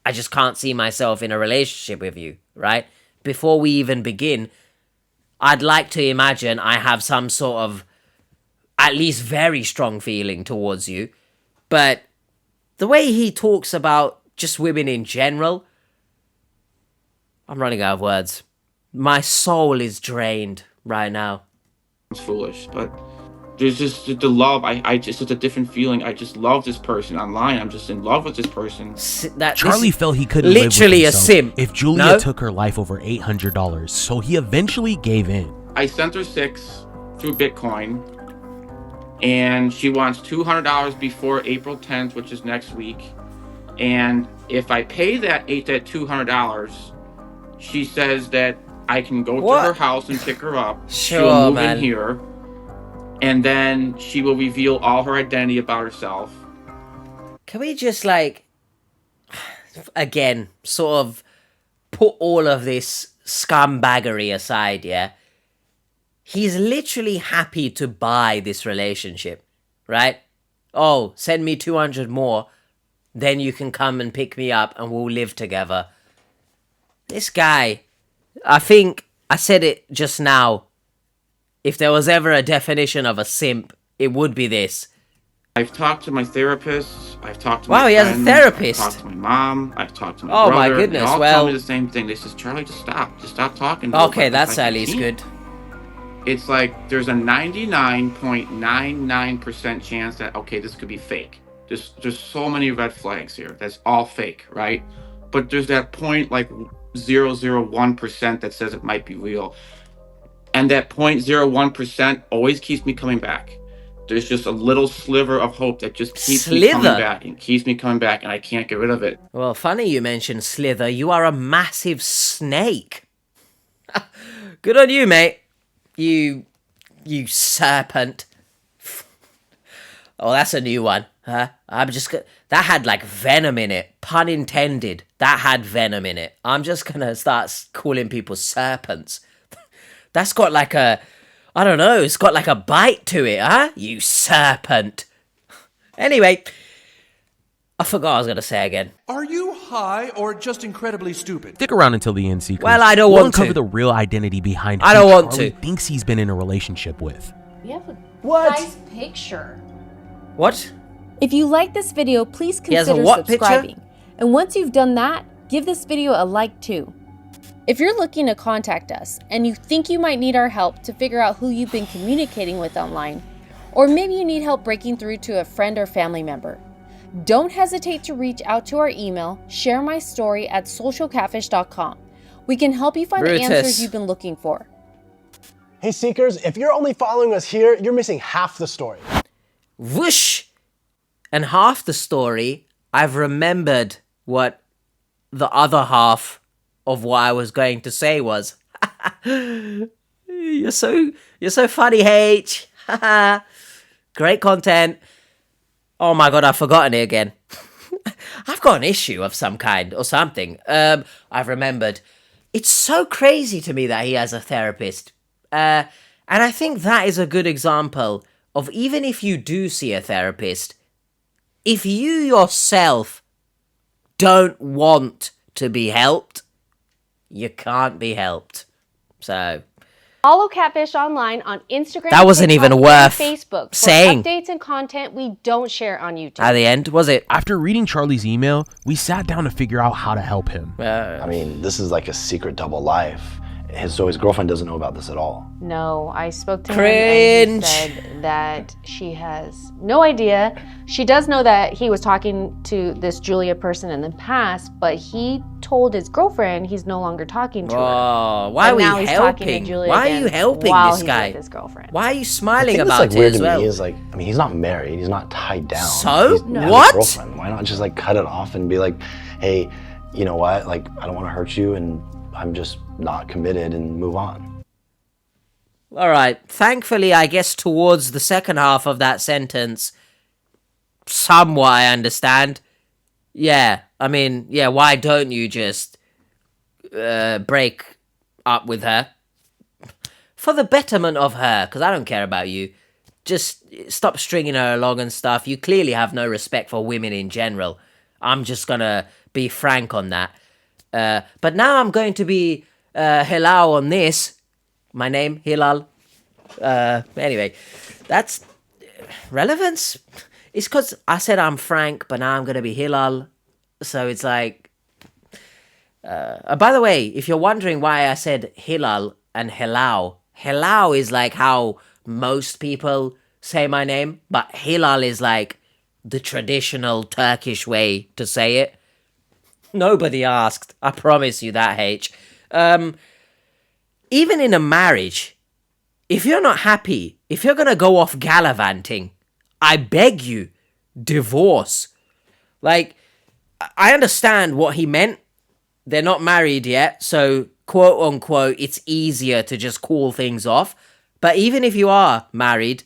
I just can't see myself in a relationship with you, right? Before we even begin, I'd like to imagine I have some sort of at least very strong feeling towards you. But the way he talks about just women in general, I'm running out of words. My soul is drained right now. It's foolish, but there's just the love. It's a different feeling. I just love this person online. I'm just in love with this person. Charlie felt he couldn't literally live with a simp. if Julia took her life over $800, so he eventually gave in. I sent her $6 through Bitcoin, and she wants $200 before April 10th, which is next week. And if I pay that $200, she says that I can go to her house and pick her up. Sure, she'll move man. in here, and then she will reveal all her identity about herself. Can we just, again, sort of put all of this scumbaggery aside, yeah? He's literally happy to buy this relationship, right? Oh, send me 200 more, then you can come and pick me up and we'll live together. This guy, I think I said it just now. If there was ever a definition of a simp, it would be this. I've talked to my therapist. I've talked to my Wow, he has a friends, therapist. I've talked to my mom. I've talked to my Oh, brother. my goodness, They all well- tell me the same thing. They says, Charlie, just stop. Just stop talking to her. Okay, But that's it's like, at I least can't. good. It's like there's a 99.99% chance that, okay, this could be fake. There's so many red flags here. That's all fake, right? But there's that point, like 0.001% that says it might be real. And that 0.01% always keeps me coming back. There's just a little sliver of hope that just keeps me coming back and keeps me coming back, and I can't get rid of it. Well, funny you mentioned slither. You are a massive snake. Good on you, mate. You serpent. Oh, that's a new one, huh? That had like venom in it. Pun intended. That had venom in it. I'm just gonna start calling people serpents. That's got like a, I don't know, it's got like a bite to it, huh? You serpent. Anyway, I forgot what I was gonna say again. Are you high or just incredibly stupid? Stick around until the end, Seekers. Well, I don't we'll want to. uncover the real identity behind I who don't want Charlie to. thinks he's been in a relationship with. We have a What? nice picture. What? If you like this video, please He has a consider what picture? subscribing. And once you've done that, give this video a like too. If you're looking to contact us and you think you might need our help to figure out who you've been communicating with online, or maybe you need help breaking through to a friend or family member, don't hesitate to reach out to our email, sharemystory@socialcatfish.com. We can help you find the answers you've been looking for. Hey Seekers, if you're only following us here, you're missing half the story. Whoosh! And half the story, I've remembered what the other half of what I was going to say was. You're so funny, H. Great content. Oh my god, I've forgotten it again. I've got an issue of some kind or something. I've remembered. It's so crazy to me that he has a therapist. And I think that is a good example of, even if you do see a therapist, if you yourself don't want to be helped, you can't be helped. So Follow Catfish online on Instagram. That wasn't TikTok, even worth and Facebook for saying. updates and content we don't share on YouTube. At the end, was it? After reading Charlie's email, we sat down to figure out how to help him. I mean, this is like a secret double life. So his girlfriend doesn't know about this at all. No, I spoke to Cringe. him and he said that she has no idea. She does know that he was talking to this Julia person in the past, but he told his girlfriend he's no longer talking to her. Oh, why are And we now he's talking to helping? Julia Why are again you helping while this he's guy? with his girlfriend. Why are you I smiling think about that's like it weird as to well? me. Is like, I mean, he's not married. He's not tied down. So? He's No. his What? girlfriend. Why not just like cut it off and be like, hey, you know what? Like, I don't want to hurt you, and I'm just not committed, and move on. All right. Thankfully, I guess towards the second half of that sentence, somewhat I understand. Yeah. I mean, yeah, why don't you just break up with her? For the betterment of her, because I don't care about you. Just stop stringing her along and stuff. You clearly have no respect for women in general. I'm just gonna be frank on that. But now I'm going to be Hilal on this. My name, Hilal. Anyway, that's relevance. It's because I said I'm Frank, but now I'm going to be Hilal. So it's like... by the way, if you're wondering why I said Hilal and Hilal, Hilal is like how most people say my name, but Hilal is like the traditional Turkish way to say it. Nobody asked. I promise you that, H. Even in a marriage, if you're not happy, if you're going to go off gallivanting, I beg you, divorce. Like, I understand what he meant. They're not married yet, so quote unquote, it's easier to just call things off. But even if you are married,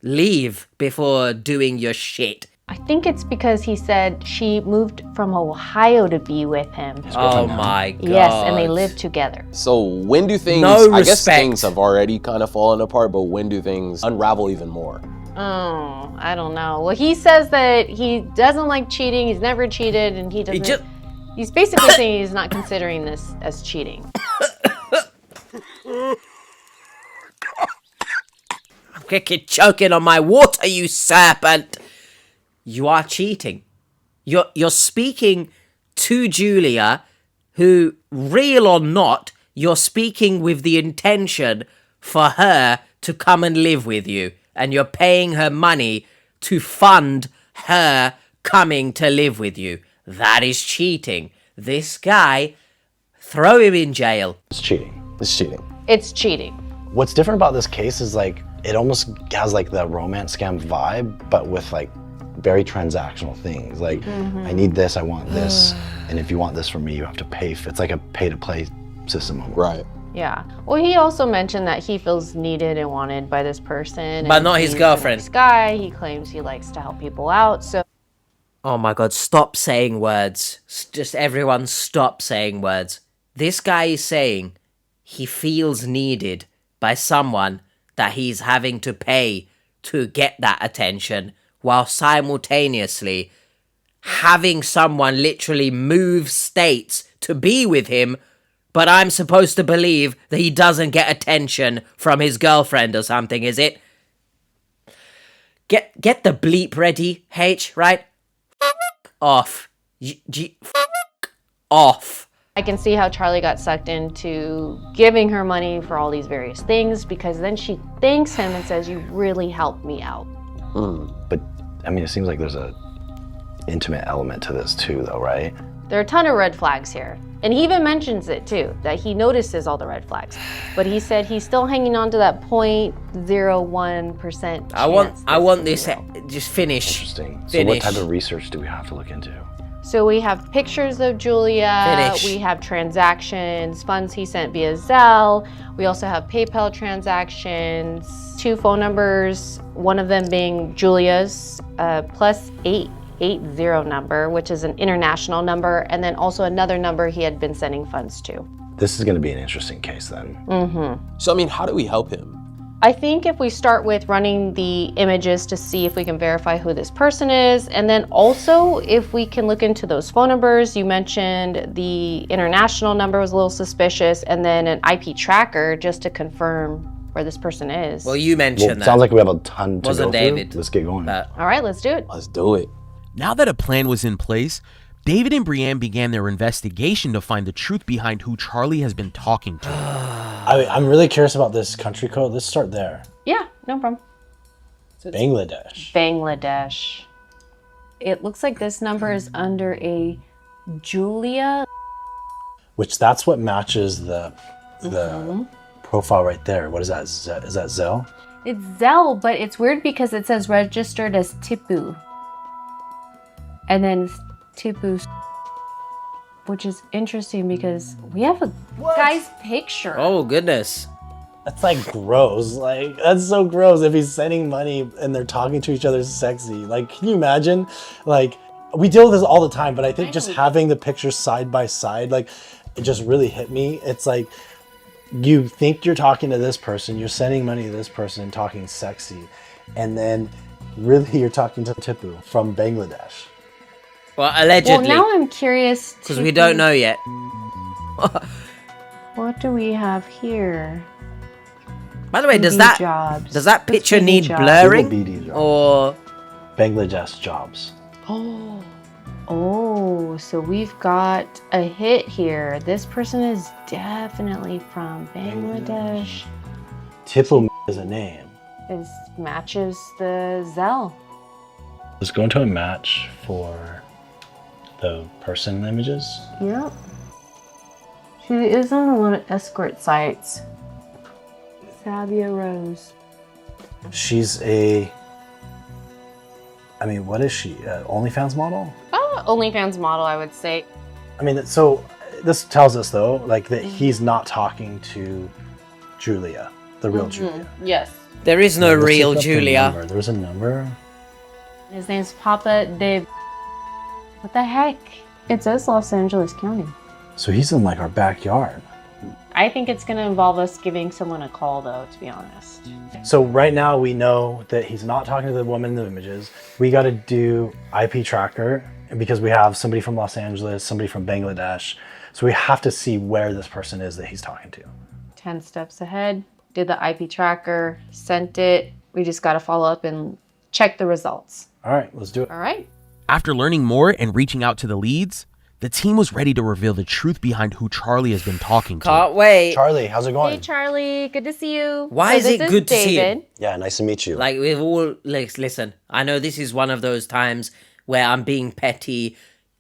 leave before doing your shit. I think it's because he said she moved from Ohio to be with him. Oh my god. Yes, and they live together. So when do things, No I guess respect. things have already kind of fallen apart, but when do things unravel even more? Oh, I don't know. Well, he says that he doesn't like cheating. He's never cheated, and he doesn't. He's basically saying he's not considering this as cheating. I'm freaking choking on my water, you serpent. You are cheating. You're speaking to Julia, who, real or not, you're speaking with the intention for her to come and live with you. And you're paying her money to fund her coming to live with you. That is cheating. This guy, throw him in jail. It's cheating. It's cheating. It's cheating. What's different about this case is like, it almost has like the romance scam vibe, but with like very transactional things. Like, I need this, I want this, and if you want this from me, you have to pay. It's like a pay-to-play system. Right. Yeah. Well, he also mentioned that he feels needed and wanted by this person. But and not his he's a girlfriend. nice guy. He claims he likes to help people out. So Oh my god, stop saying words. Just everyone stop saying words. This guy is saying he feels needed by someone that he's having to pay to get that attention, while simultaneously having someone literally move states to be with him, but I'm supposed to believe that he doesn't get attention from his girlfriend or something, is it? Get the bleep ready, H, right? Off. Off. I can see how Charlie got sucked into giving her money for all these various things, because then she thanks him and says, you really helped me out. But I mean, it seems like there's a intimate element to this too, though, right? There are a ton of red flags here. And he even mentions it too, that he notices all the red flags. But he said he's still hanging on to that 0.01% chance. I want this, just finish. Interesting. So Finish. what type of research do we have to look into? So we have pictures of Julia, Finish. we have transactions, funds he sent via Zelle. We also have PayPal transactions, 2 phone numbers, one of them being Julia's, plus 880 number, which is an international number, and then also another number he had been sending funds to. This is going to be an interesting case then. So, I mean, how do we help him? I think if we start with running the images to see if we can verify who this person is, and then also if we can look into those phone numbers. You mentioned the international number was a little suspicious, and then an IP tracker just to confirm where this person is. Well, you mentioned that. Sounds like we have a ton to Wasn't go David. through. Let's get going. All right, let's do it. Let's do it. Now that a plan was in place, David and Brienne began their investigation to find the truth behind who Charlie has been talking to. I'm really curious about this country code. Let's start there. Yeah, no problem. Bangladesh. Bangladesh. It looks like this number is under a Julia. Which that's what matches the profile right there. What is that? Is that Zelle? It's Zelle, but it's weird because it says registered as Tipu. And then Tipu, which is interesting because we have a guy's picture. Oh, goodness. That's like gross. Like, that's so gross if he's sending money and they're talking to each other sexy. Like, can you imagine? Like, we deal with this all the time, but I think just having the pictures side by side, like, it just really hit me. It's like, you think you're talking to this person, you're sending money to this person and talking sexy, and then really you're talking to Tipu from Bangladesh. Well, allegedly. Well, now I'm curious. Because we don't know yet. What do we have here? By the way, does BD that picture need jobs. blurring? BD jobs. Or Bangladesh jobs. Oh, so we've got a hit here. This person is definitely from Bangladesh. Tipu is a name. It matches the Zelle. Let's go into a match for the person images. Yep. She is on a lot of escort sites. Sabia Rose. She's a, I mean, what is she? OnlyFans model? OnlyFans model, I would say. I mean, so this tells us though, like that he's not talking to Julia, the real Julia. Yes. there is no Let's real look up the Julia. number. There's a number. His name's Papa de... What the heck? It says Los Angeles County. So he's in like our backyard. I think it's going to involve us giving someone a call, though, to be honest. So right now we know that he's not talking to the woman in the images. We got to do IP tracker because we have somebody from Los Angeles, somebody from Bangladesh. So we have to see where this person is that he's talking to. 10 steps ahead, did the IP tracker, sent it. We just got to follow up and check the results. All right, let's do it. All right. After learning more and reaching out to the leads, the team was ready to reveal the truth behind who Charlie has been talking to. Can't wait. Charlie, how's it going? Hey, Charlie. Good to see you. Why is it good to see you? Yeah, nice to meet you. Like, we've all... Listen, I know this is one of those times where I'm being petty,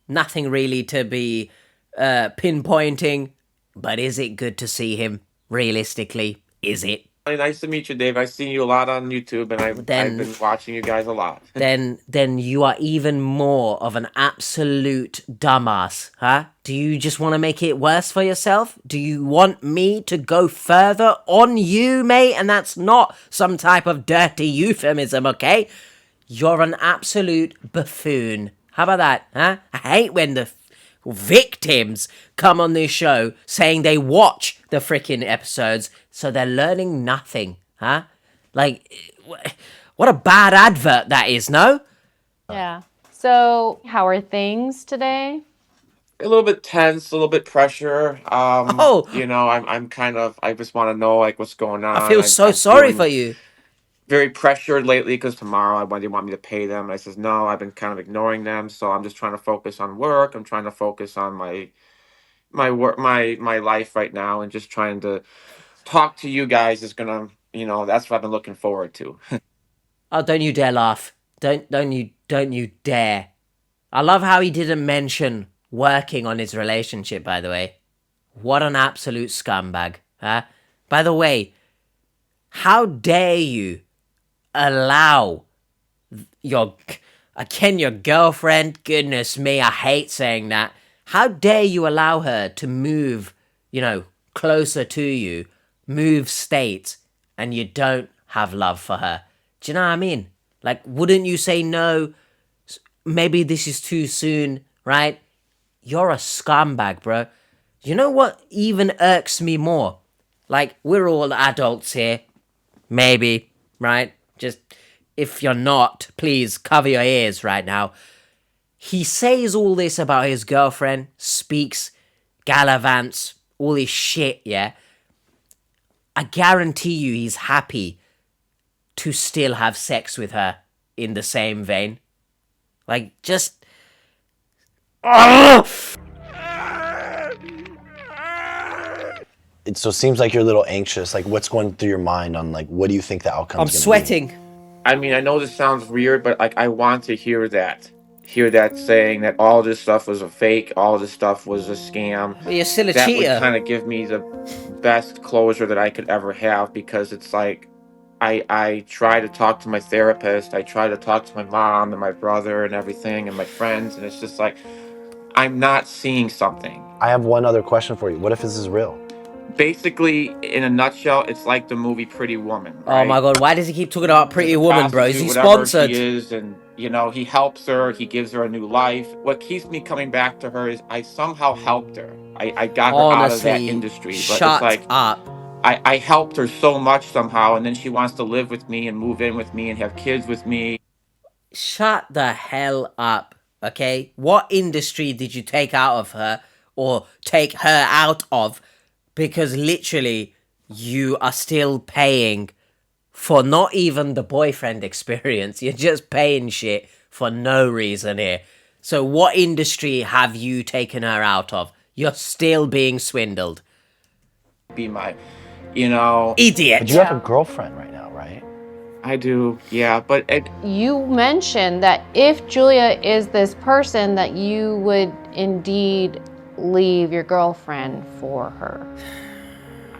nothing really to be pinpointing, but is it good to see him? realistically, is it? Nice to meet you, Dave. I've seen you a lot on YouTube, and I've been watching you guys a lot. then you are even more of an absolute dumbass, huh? Do you just want to make it worse for yourself? Do you want me to go further on you, mate? And that's not some type of dirty euphemism, okay? You're an absolute buffoon. How about that, huh? I hate when the victims come on this show saying they watch the freaking episodes, so they're learning nothing, huh? Like, what a bad advert that is, no? Yeah. So, how are things today? A little bit tense, a little bit pressure. I'm kind of. I just want to know like what's going on. I feel so sorry for you. Very pressured lately because tomorrow they want me to pay them. And I says no. I've been kind of ignoring them, so I'm just trying to focus on work. I'm trying to focus on my work, my life right now, and just trying to talk to you guys is gonna. That's what I've been looking forward to. Oh, don't you dare laugh. Don't you dare. I love how he didn't mention working on his relationship, by the way. What an absolute scumbag, huh? By the way, how dare you allow your girlfriend, goodness me, I hate saying that. How dare you allow her to move, closer to you, move states, and you don't have love for her? Do you know what I mean? Like, wouldn't you say no? Maybe this is too soon, right? You're a scumbag, bro. You know what even irks me more? Like, we're all adults here. Maybe, right? Just, if you're not, please cover your ears right now. He says all this about his girlfriend, speaks, gallivants, all this shit, yeah? I guarantee you he's happy to still have sex with her in the same vein. Like, just... It seems like you're a little anxious. Like, what's going through your mind on, like, what do you think the outcome is I'm sweating. I mean, I know this sounds weird, but like I want to hear that saying that all this stuff was a fake, all this stuff was a scam. But you're still a that cheater. Would kind of give me the best closure that I could ever have, because it's like I try to talk to my therapist, I try to talk to my mom and my brother and everything and my friends, and it's just like I'm not seeing something. I have one other question for you. What if this is real? Basically, in a nutshell, it's like the movie Pretty Woman. Right? Oh my god, why does he keep talking about Pretty Woman, bro? Is he Whatever sponsored? She is, and he helps her, he gives her a new life. What keeps me coming back to her is I somehow helped her. I got her out of that industry. But shut it's like, up. I helped her so much somehow, and then she wants to live with me and move in with me and have kids with me. Shut the hell up, okay? What industry did you take out of her, or take her out of? Because literally, you are still paying for not even the boyfriend experience. You're just paying shit for no reason here. So what industry have you taken her out of? You're still being swindled. Be my, idiot. But you have a girlfriend right now, right? I do, yeah, but You mentioned that if Julia is this person, that you would indeed leave your girlfriend for her.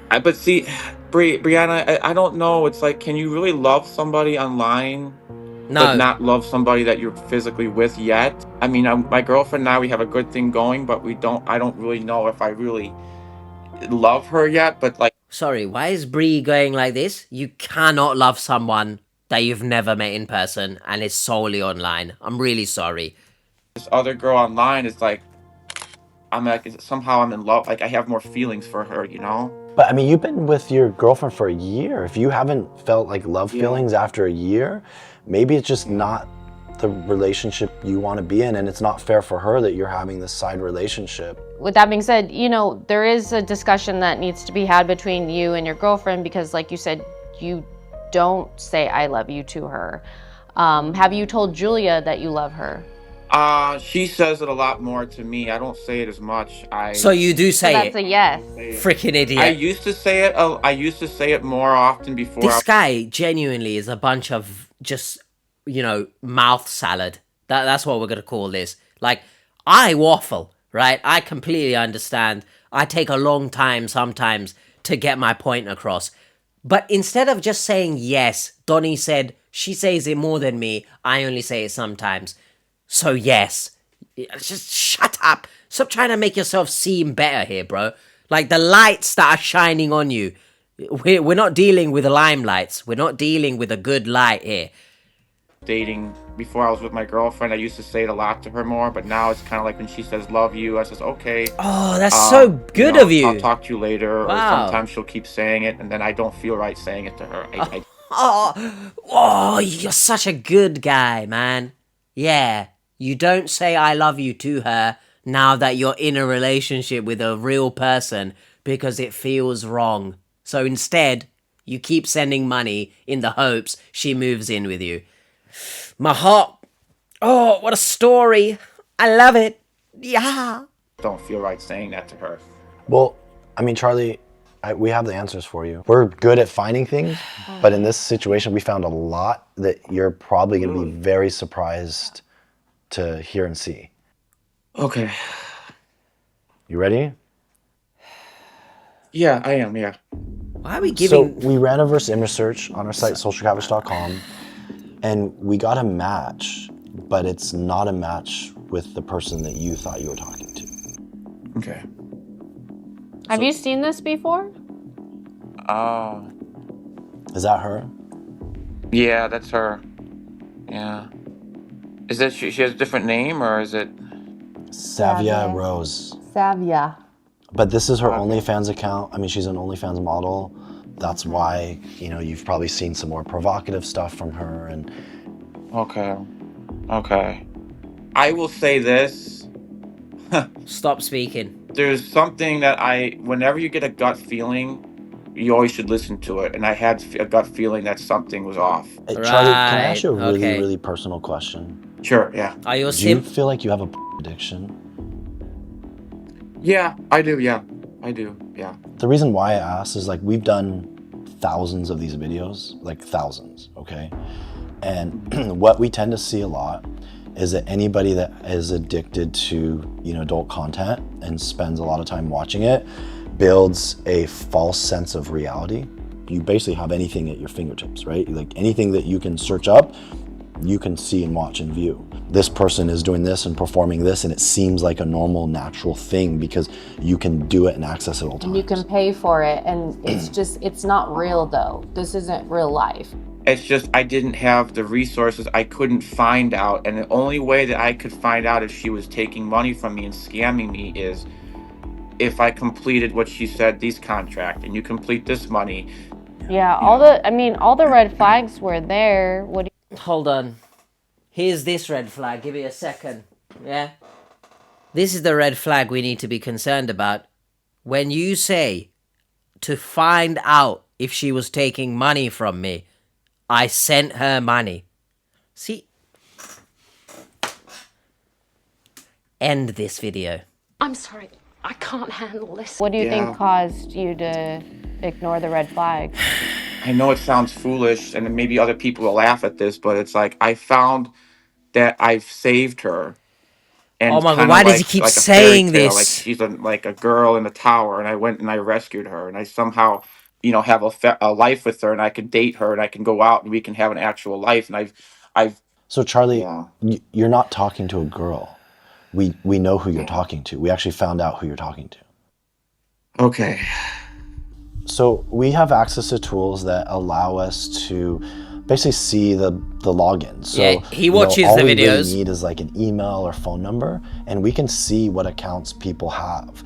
But see, Brianna, I don't know. It's like, can you really love somebody online, but not love somebody that you're physically with yet? I mean, my girlfriend now, we have a good thing going, but I don't really know if I really love her yet. But like, sorry, why is Bree going like this? You cannot love someone that you've never met in person and is solely online. I'm really sorry. This other girl online is like, somehow I'm in love. Like, I have more feelings for her, But I mean, you've been with your girlfriend for a year. If you haven't felt like love feelings after a year, maybe it's just not the relationship you want to be in, and it's not fair for her that you're having this side relationship. With that being said, there is a discussion that needs to be had between you and your girlfriend, because like you said, you don't say I love you to her. Have you told Julia that you love her? She says it a lot more to me. I don't say it as much. So you do say so that's it? A yes. Freaking idiot. I used to say it. I used to say it more often before. This guy genuinely is a bunch of just, mouth salad. That's what we're gonna call this. Like, I waffle, right? I completely understand. I take a long time sometimes to get my point across. But instead of just saying yes, Donnie said, she says it more than me. I only say it sometimes. So yes. Just shut up. Stop trying to make yourself seem better here, bro. Like the lights that are shining on you. We're not dealing with the limelights. We're not dealing with a good light here. Dating before I was with my girlfriend, I used to say it a lot to her more, but now it's kind of like when she says love you, I says okay. Oh, that's so good of you. I'll talk to you later. Wow. Or sometimes she'll keep saying it, and then I don't feel right saying it to her. Oh, you're such a good guy, man. Yeah, you don't say I love you to her now that you're in a relationship with a real person because it feels wrong. So instead, you keep sending money in the hopes she moves in with you. My heart. Oh, what a story. I love it. Yeah. Don't feel right saying that to her. Well, I mean, Charlie, we have the answers for you. We're good at finding things, but in this situation, we found a lot that you're probably going to be very surprised to hear and see. Okay. You ready? Yeah, I am, yeah. Why are we giving... So we ran a reverse image search on our site, socialcatfish.com, and we got a match, but it's not a match with the person that you thought you were talking to. Okay. Have you seen this before? Is that her? Yeah, that's her. Yeah. Is that she has a different name, or is it... Savia Rose. Savia. But this is her OnlyFans account. I mean, she's an OnlyFans model. That's why, you know, you've probably seen some more provocative stuff from her. And Okay. I will say this. Stop speaking. There's something that whenever you get a gut feeling, you always should listen to it. And I had a gut feeling that something was off. Charlie, can I ask you a really, really personal question? Sure, yeah. Are you a Do you simp? feel like you have a addiction? Yeah, I do, yeah. I do, yeah. The reason why I ask is like we've done thousands of these videos, like thousands, okay? And what we tend to see a lot is that anybody that is addicted to, you know, adult content and spends a lot of time watching it builds a false sense of reality. You basically have anything at your fingertips, right? Like anything that you can search up, you can see and watch and view. This person is doing this and performing this, and it seems like a normal, natural thing because you can do it and access it all the time. You can pay for it, and it's just, it's not real though. This isn't real life. It's just I didn't have the resources. I couldn't find out. And the only way that I could find out if she was taking money from me and scamming me is if I completed what she said, these contract, and you complete this money. Yeah, all the red flags were there. What do you... Hold on. Here's this red flag. Give me a second. Yeah? This is the red flag we need to be concerned about. When you say to find out if she was taking money from me, I sent her money. See? End this video. I'm sorry. I can't handle this. What do you think caused you to ignore the red flag? I know it sounds foolish, and maybe other people will laugh at this, but it's like I found that I've saved her. And oh my god, why does he keep saying this? Like she's like a girl in a tower, and I went and I rescued her, and I somehow, you know, have a life with her, and I can date her, and I can go out, and we can have an actual life. And I've. So Charlie, you're not talking to a girl. We know who you're talking to. We actually found out who you're talking to. Okay. So we have access to tools that allow us to basically see the login. So yeah, he watches all the we videos. Really need is like an email or phone number, and we can see what accounts people have.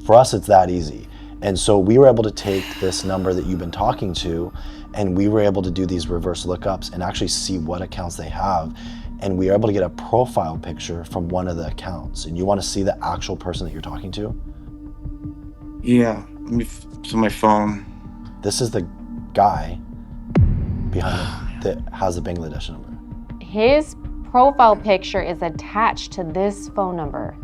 For us, it's that easy. And so we were able to take this number that you've been talking to, and we were able to do these reverse lookups and actually see what accounts they have. And we were able to get a profile picture from one of the accounts. And you want to see the actual person that you're talking to? Yeah, it's on my phone. This is the guy behind it that has the Bangladesh number. His profile picture is attached to this phone number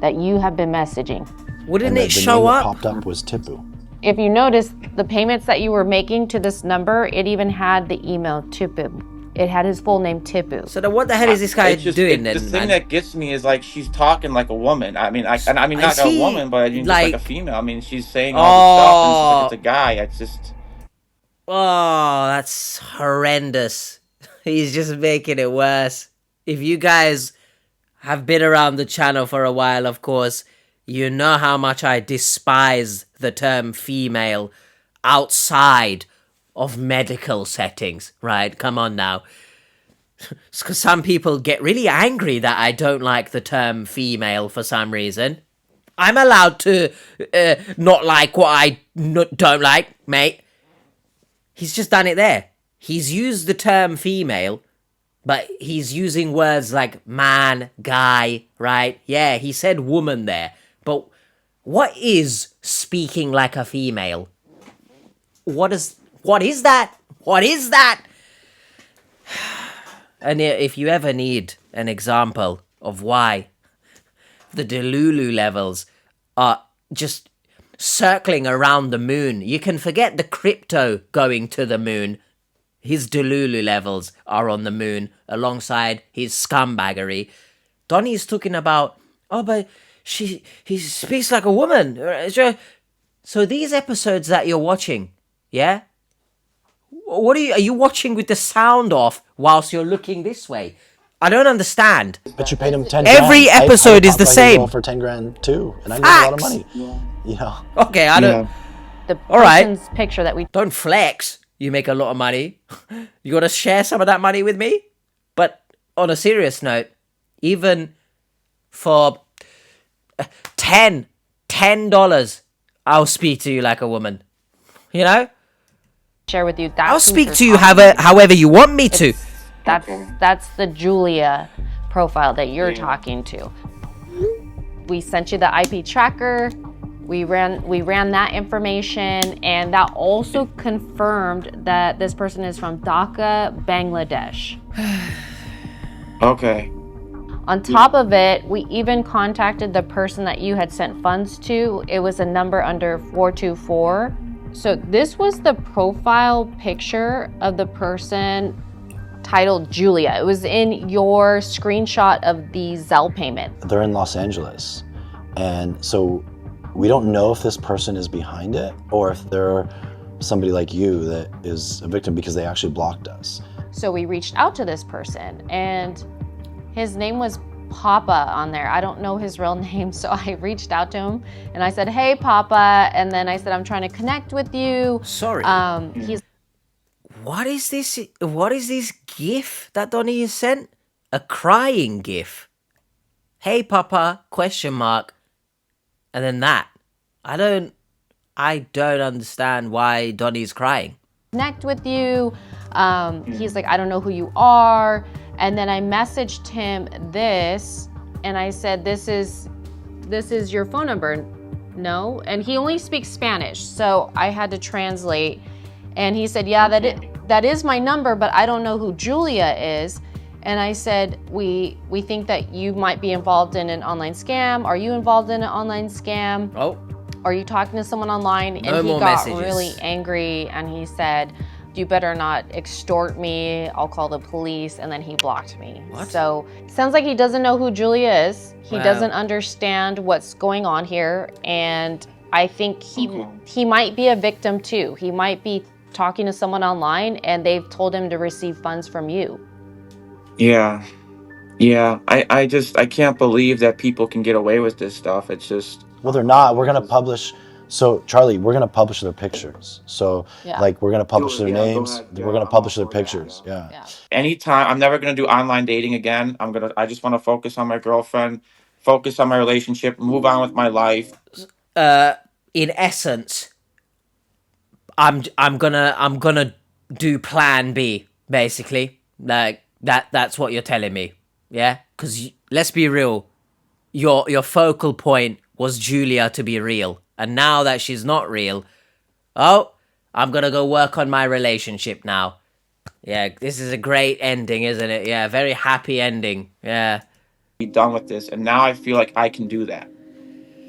that you have been messaging. Wouldn't it the show name up? That popped up was Tipu. If you notice, the payments that you were making to this number, it even had the email Tipu It had his full name, Tipu. So then what the hell is this guy doing The then, thing man? that gets me is like she's talking like a woman. I mean, not Is a he, woman, but I mean just like a like- female. I mean, she's saying all this stuff, and it's just like it's a guy. It's just. Oh, that's horrendous. He's just making it worse. If you guys have been around the channel for a while, of course, you know how much I despise the term female outside of medical settings, right? Come on now. Because some people get really angry that I don't like the term female for some reason. I'm allowed to not like what I don't like, mate. He's just done it there. He's used the term female, but he's using words like man, guy, right? Yeah, he said woman there. But what is speaking like a female? What is that? What is that? And if you ever need an example of why the Delulu levels are just circling around the moon, you can forget the crypto going to the moon. His Delulu levels are on the moon alongside his scumbaggery. Donnie's talking about, oh, but he speaks like a woman. So these episodes that you're watching, yeah? Are you watching with the sound off whilst you're looking this way? I don't understand. But you paid him 10 Every grand. episode is the I same. for 10 grand too, and I need a lot of money. You know. Okay, I don't. The All right. person's picture that we Don't flex. You make a lot of money. You gotta share some of that money with me. But on a serious note, even for $10, I'll speak to you like a woman. You know? share with you. I'll speak to you however you want me to. That's the Julia profile that you're talking to. We sent you the IP tracker. We ran that information, and that also confirmed that this person is from Dhaka, Bangladesh. Okay. On top of it, we even contacted the person that you had sent funds to. It was a number under 424. So this was the profile picture of the person titled Julia. It was in your screenshot of the Zelle payment. They're in Los Angeles, and so we don't know if this person is behind it or if they're somebody like you that is a victim because they actually blocked us. So we reached out to this person, and his name was Papa on there. I don't know his real name, so I reached out to him and I said, "Hey, Papa," and then I said, "I'm trying to connect with you." Sorry. He's What is this? What is this GIF that Donnie has sent? A crying GIF. Hey, Papa? ? And then that. I don't understand why Donnie's crying. connect with you. He's like, "I don't know who you are." And then I messaged him this, and I said, this is your phone number. No, and he only speaks Spanish, so I had to translate. And he said, "Yeah, that is my number, but I don't know who Julia is." And I said, we think that you might be involved in an online scam. Are you involved in an online scam? Oh. Are you talking to someone online? And No he more got messages. really angry, and he said, "You better not extort me. I'll call the police." And then he blocked me. What? So sounds like he doesn't know who Julia is. He Wow. doesn't understand what's going on here. And I think he might be a victim too. He might be talking to someone online and they've told him to receive funds from you. Yeah. I can't believe that people can get away with this stuff. It's just. Well, they're not. We're gonna publish. So Charlie, we're gonna publish their pictures. So Yeah. like we're gonna publish their Yeah, go names. ahead. We're Yeah, gonna I'm publish all their for that. pictures. Yeah. Anytime, I'm never gonna do online dating again. I just want to focus on my girlfriend, focus on my relationship, move on with my life. In essence, I'm gonna do plan B, basically. Like that's what you're telling me. Yeah? Cuz let's be real. Your focal point was Julia to be real. And now that she's not real, I'm gonna go work on my relationship now. Yeah, this is a great ending, isn't it? Yeah, very happy ending. Yeah. Be done with this, and now I feel like I can do that.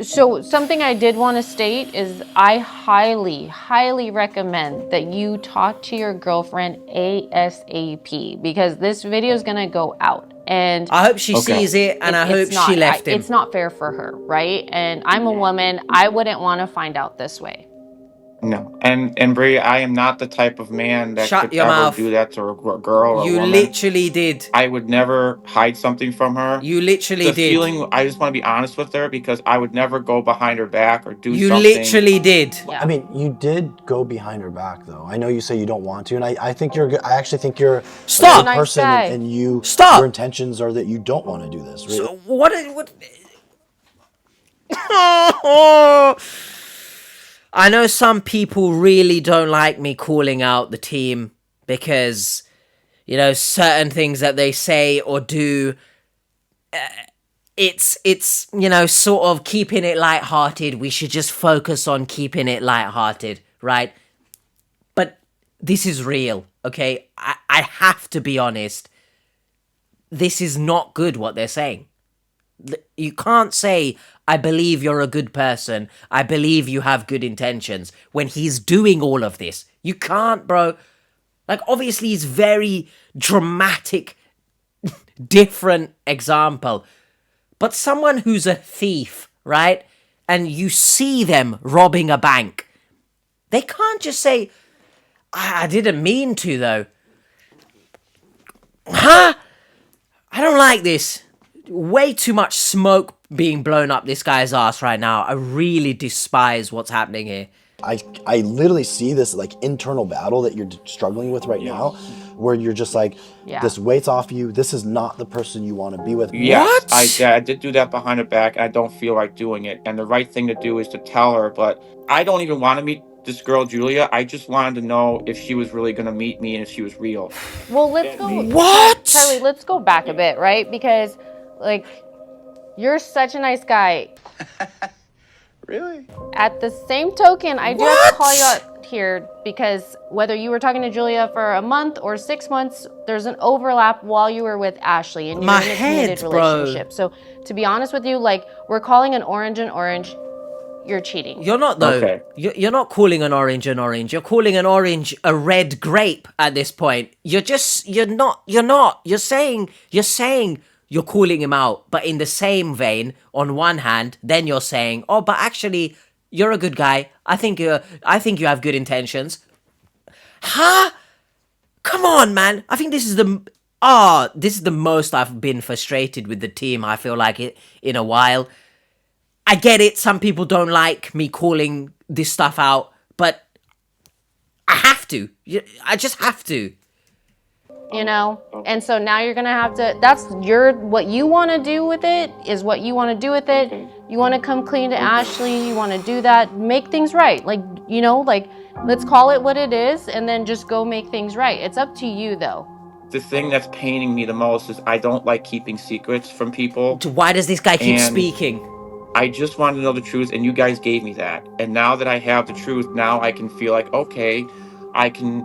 So something I did want to state is I highly, highly recommend that you talk to your girlfriend ASAP, because this video is going to go out. And I hope she sees it, and I hope she left him. It's not fair for her, right? And I'm a woman. I wouldn't want to find out this way. No, and Bree, I am not the type of man that Shut could your ever mouth. do that to a girl or a You woman. literally did. I would never hide something from her. You literally the did. feeling, I just want to be honest with her, because I would never go behind her back or do You something. literally did. Yeah. I mean, you did go behind her back, though. I know you say you don't want to, and I think you're good. I actually think you're Stop. a good person, Nice guy. and you Stop. your intentions are that you don't want to do this. Really. So what? I know some people really don't like me calling out the team because, you know, certain things that they say or do, it's you know, sort of keeping it lighthearted. We should just focus on keeping it lighthearted, right? But this is real, okay? I have to be honest. This is not good what they're saying. You can't say, I believe you're a good person, I believe you have good intentions, when he's doing all of this. You can't, bro. Like, obviously, he's very dramatic, different example. But someone who's a thief, right? And you see them robbing a bank, they can't just say, I didn't mean to, though. Huh? I don't like this. Way too much smoke being blown up this guy's ass right now. I really despise what's happening here. I literally see this like internal battle that you're struggling with right now, where you're just like, this weight's off you. This is not the person you want to be with. Yes, I did do that behind her back. I don't feel like doing it. And the right thing to do is to tell her. But I don't even want to meet this girl, Julia. I just wanted to know if she was really going to meet me and if she was real. Well, let's go. What? Charlie, let's go back a bit, right? Because, like, you're such a nice guy. Really? At the same token, I do have to call you out here, because whether you were talking to Julia for a month or 6 months, there's an overlap while you were with Ashley, and you're in a committed relationship. So, to be honest with you, like, we're calling an orange an orange. You're cheating. You're not, though. Okay. You're not calling an orange an orange. You're calling an orange a red grape at this point. You're not. You're saying you're calling him out, but in the same vein, on one hand, then you're saying, oh, but actually, you're a good guy. I think you have good intentions. Huh? Come on, man. I think this is the most I've been frustrated with the team, I feel like, it in a while. I get it, some people don't like me calling this stuff out, but I have to. I just have to. You know? And so now you're gonna have to, what you wanna do with it is what you wanna do with it. You wanna come clean to Ashley, you wanna do that, make things right. Like, you know, like, let's call it what it is and then just go make things right. It's up to you, though. The thing that's paining me the most is I don't like keeping secrets from people. Why does this guy keep speaking? I just wanted to know the truth, and you guys gave me that. And now that I have the truth, now I can feel like, okay, I can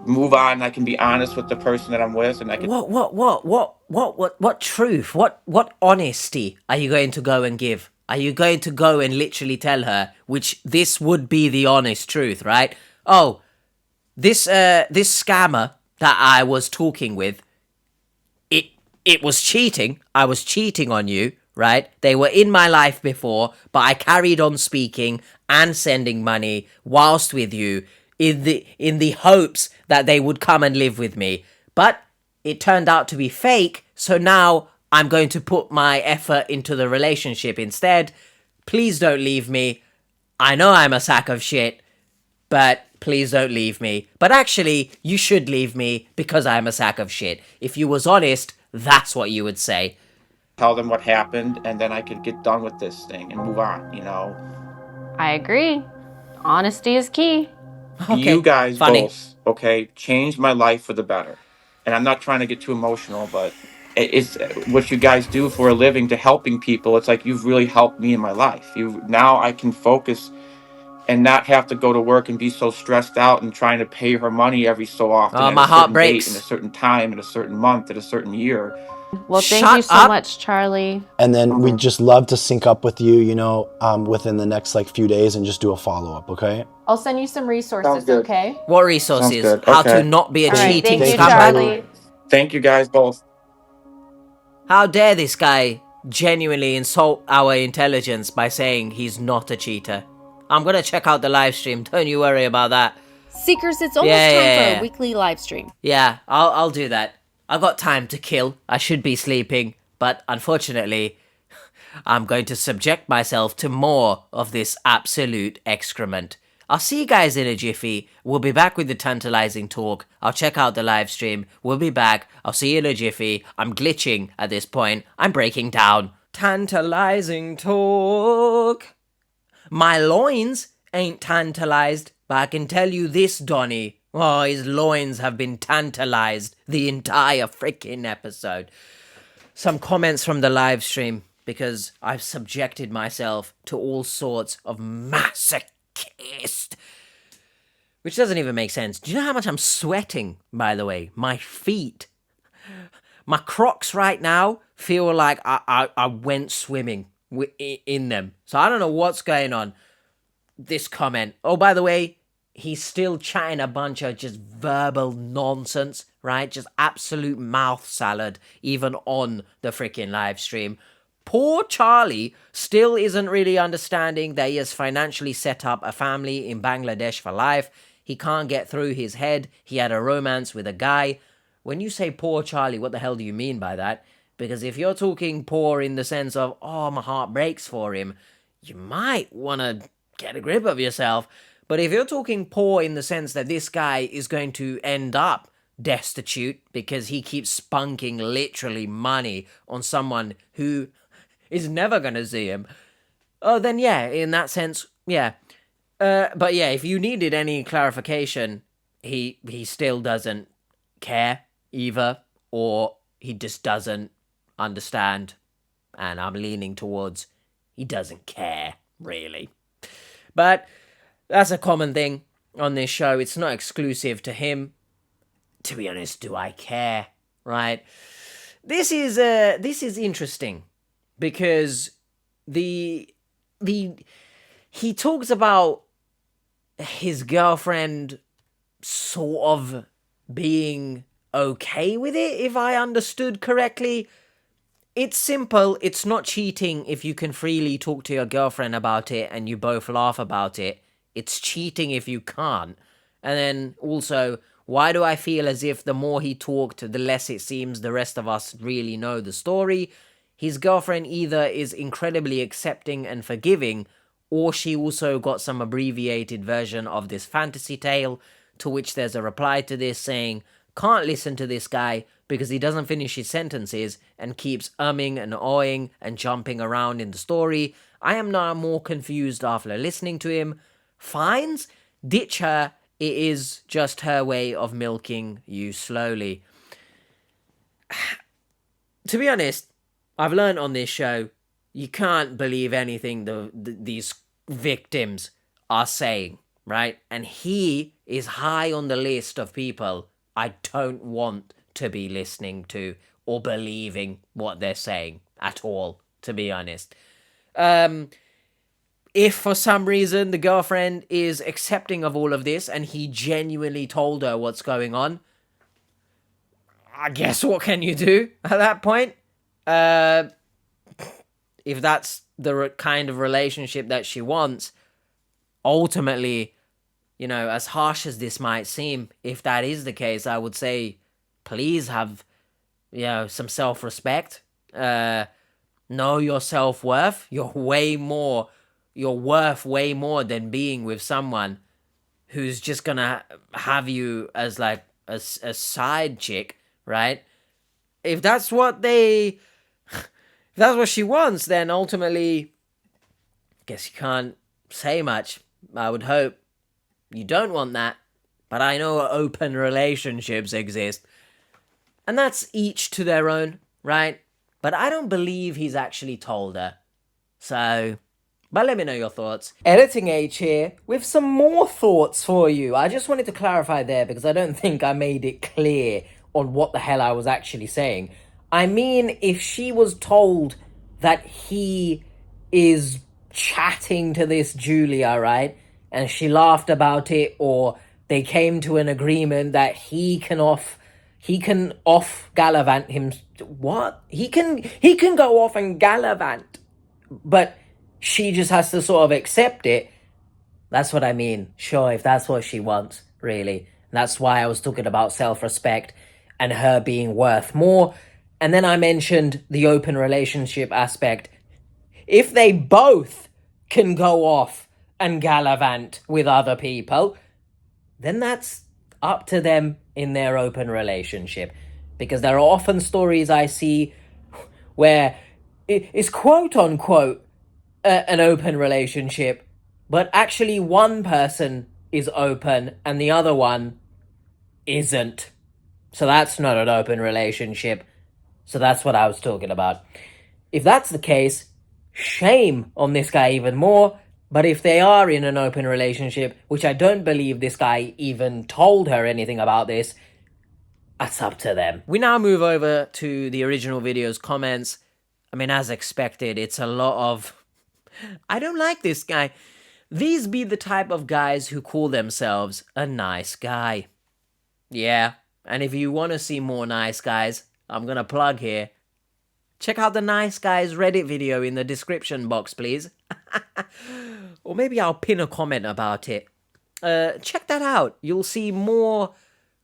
move on. I can be honest with the person that I'm with, and I can. What truth? What honesty are you going to go and give? Are you going to go and literally tell her, which this would be the honest truth, right? Oh, this scammer that I was talking with, it was cheating. I was cheating on you. Right? They were in my life before, but I carried on speaking and sending money whilst with you in the hopes that they would come and live with me. But it turned out to be fake, so now I'm going to put my effort into the relationship instead. Please don't leave me. I know I'm a sack of shit, but please don't leave me. But actually, you should leave me because I'm a sack of shit. If you was honest, that's what you would say. Tell them what happened, and then I could get done with this thing and move on, you know? I agree. Honesty is key. Okay, you guys funny. both, okay, changed my life for the better. And I'm not trying to get too emotional, but it's what you guys do for a living to helping people. It's like you've really helped me in my life. Now I can focus and not have to go to work and be so stressed out and trying to pay her money every so often at my a heart certain breaks. date, in a certain time, in a certain month, at a certain year. Well, thank Shut you so up. much, Charlie. And then we'd just love to sync up with you, you know, within the next like few days and just do a follow-up, okay? I'll send you some resources, Sounds good. okay? What Sounds resources? good. How to Okay. not be a All right, cheating thank you, Thank you, scumbag? Charlie. Thank you guys both. How dare this guy genuinely insult our intelligence by saying he's not a cheater? I'm gonna check out the live stream. Don't you worry about that. Seekers, it's almost Yeah, time yeah, for yeah. a weekly live stream. Yeah, I'll do that. I've got time to kill. I should be sleeping, but unfortunately, I'm going to subject myself to more of this absolute excrement. I'll see you guys in a jiffy. We'll be back with the tantalizing talk. I'll check out the live stream. We'll be back. I'll see you in a jiffy. I'm glitching at this point. I'm breaking down. Tantalizing talk. My loins ain't tantalized, but I can tell you this, Donnie. Oh, his loins have been tantalized the entire freaking episode. Some comments from the live stream, because I've subjected myself to all sorts of masochist. Which doesn't even make sense. Do you know how much I'm sweating, by the way? My feet. My Crocs right now feel like I went swimming in them. So I don't know what's going on. This comment. Oh, by the way, he's still chatting a bunch of just verbal nonsense, right? Just absolute mouth salad, even on the freaking live stream. Poor Charlie still isn't really understanding that he has financially set up a family in Bangladesh for life. He can't get through his head. He had a romance with a guy. When you say poor Charlie, what the hell do you mean by that? Because if you're talking poor in the sense of, oh, my heart breaks for him, you might want to get a grip of yourself. But if you're talking poor in the sense that this guy is going to end up destitute because he keeps spunking literally money on someone who is never going to see him, oh, then yeah, in that sense, yeah. But yeah, if you needed any clarification, he still doesn't care either, or he just doesn't understand. And I'm leaning towards he doesn't care, really. But that's a common thing on this show. It's not exclusive to him. To be honest, do I care? Right? This is interesting because he talks about his girlfriend sort of being okay with it, if I understood correctly. It's simple. It's not cheating if you can freely talk to your girlfriend about it and you both laugh about it. It's cheating if you can't. And then also, why do I feel as if the more he talked, the less it seems the rest of us really know the story? His girlfriend either is incredibly accepting and forgiving, or she also got some abbreviated version of this fantasy tale, to which there's a reply to this saying, can't listen to this guy because he doesn't finish his sentences and keeps umming and awing and jumping around in the story. I am now more confused after listening to him. Fines? Ditch her. It is just her way of milking you slowly. To be honest, I've learned on this show, you can't believe anything these victims are saying, right? And he is high on the list of people I don't want to be listening to or believing what they're saying at all, to be honest. If for some reason the girlfriend is accepting of all of this and he genuinely told her what's going on, I guess what can you do at that point? If that's the kind of relationship that she wants, ultimately, you know, as harsh as this might seem, if that is the case, I would say, please have, you know, some self-respect. Know your self-worth. You're worth way more than being with someone who's just gonna have you as like a side chick, right? If that's what she wants, then ultimately, I guess you can't say much. I would hope you don't want that, but I know open relationships exist, and that's each to their own, right? But I don't believe he's actually told her. So, but let me know your thoughts. Editing H here with some more thoughts for you. I just wanted to clarify there because I don't think I made it clear on what the hell I was actually saying. I mean, if she was told that he is chatting to this Julia, right? And she laughed about it, or they came to an agreement that he can off gallivant him. What? He can go off and gallivant, but she just has to sort of accept it. That's what I mean. Sure, if that's what she wants, really. That's why I was talking about self-respect and her being worth more. And then I mentioned the open relationship aspect. If they both can go off and gallivant with other people, then that's up to them in their open relationship. Because there are often stories I see where it's quote unquote an open relationship, but actually one person is open and the other one isn't. So that's not an open relationship. So that's what I was talking about. If that's the case, shame on this guy even more. But if they are in an open relationship, which I don't believe this guy even told her anything about this, that's up to them. We now move over to the original video's comments. I mean, as expected, it's a lot of, I don't like this guy. These be the type of guys who call themselves a nice guy. Yeah, and if you want to see more nice guys, I'm gonna plug here. Check out the Nice Guys Reddit video in the description box, please. Or maybe I'll pin a comment about it. Check that out. You'll see more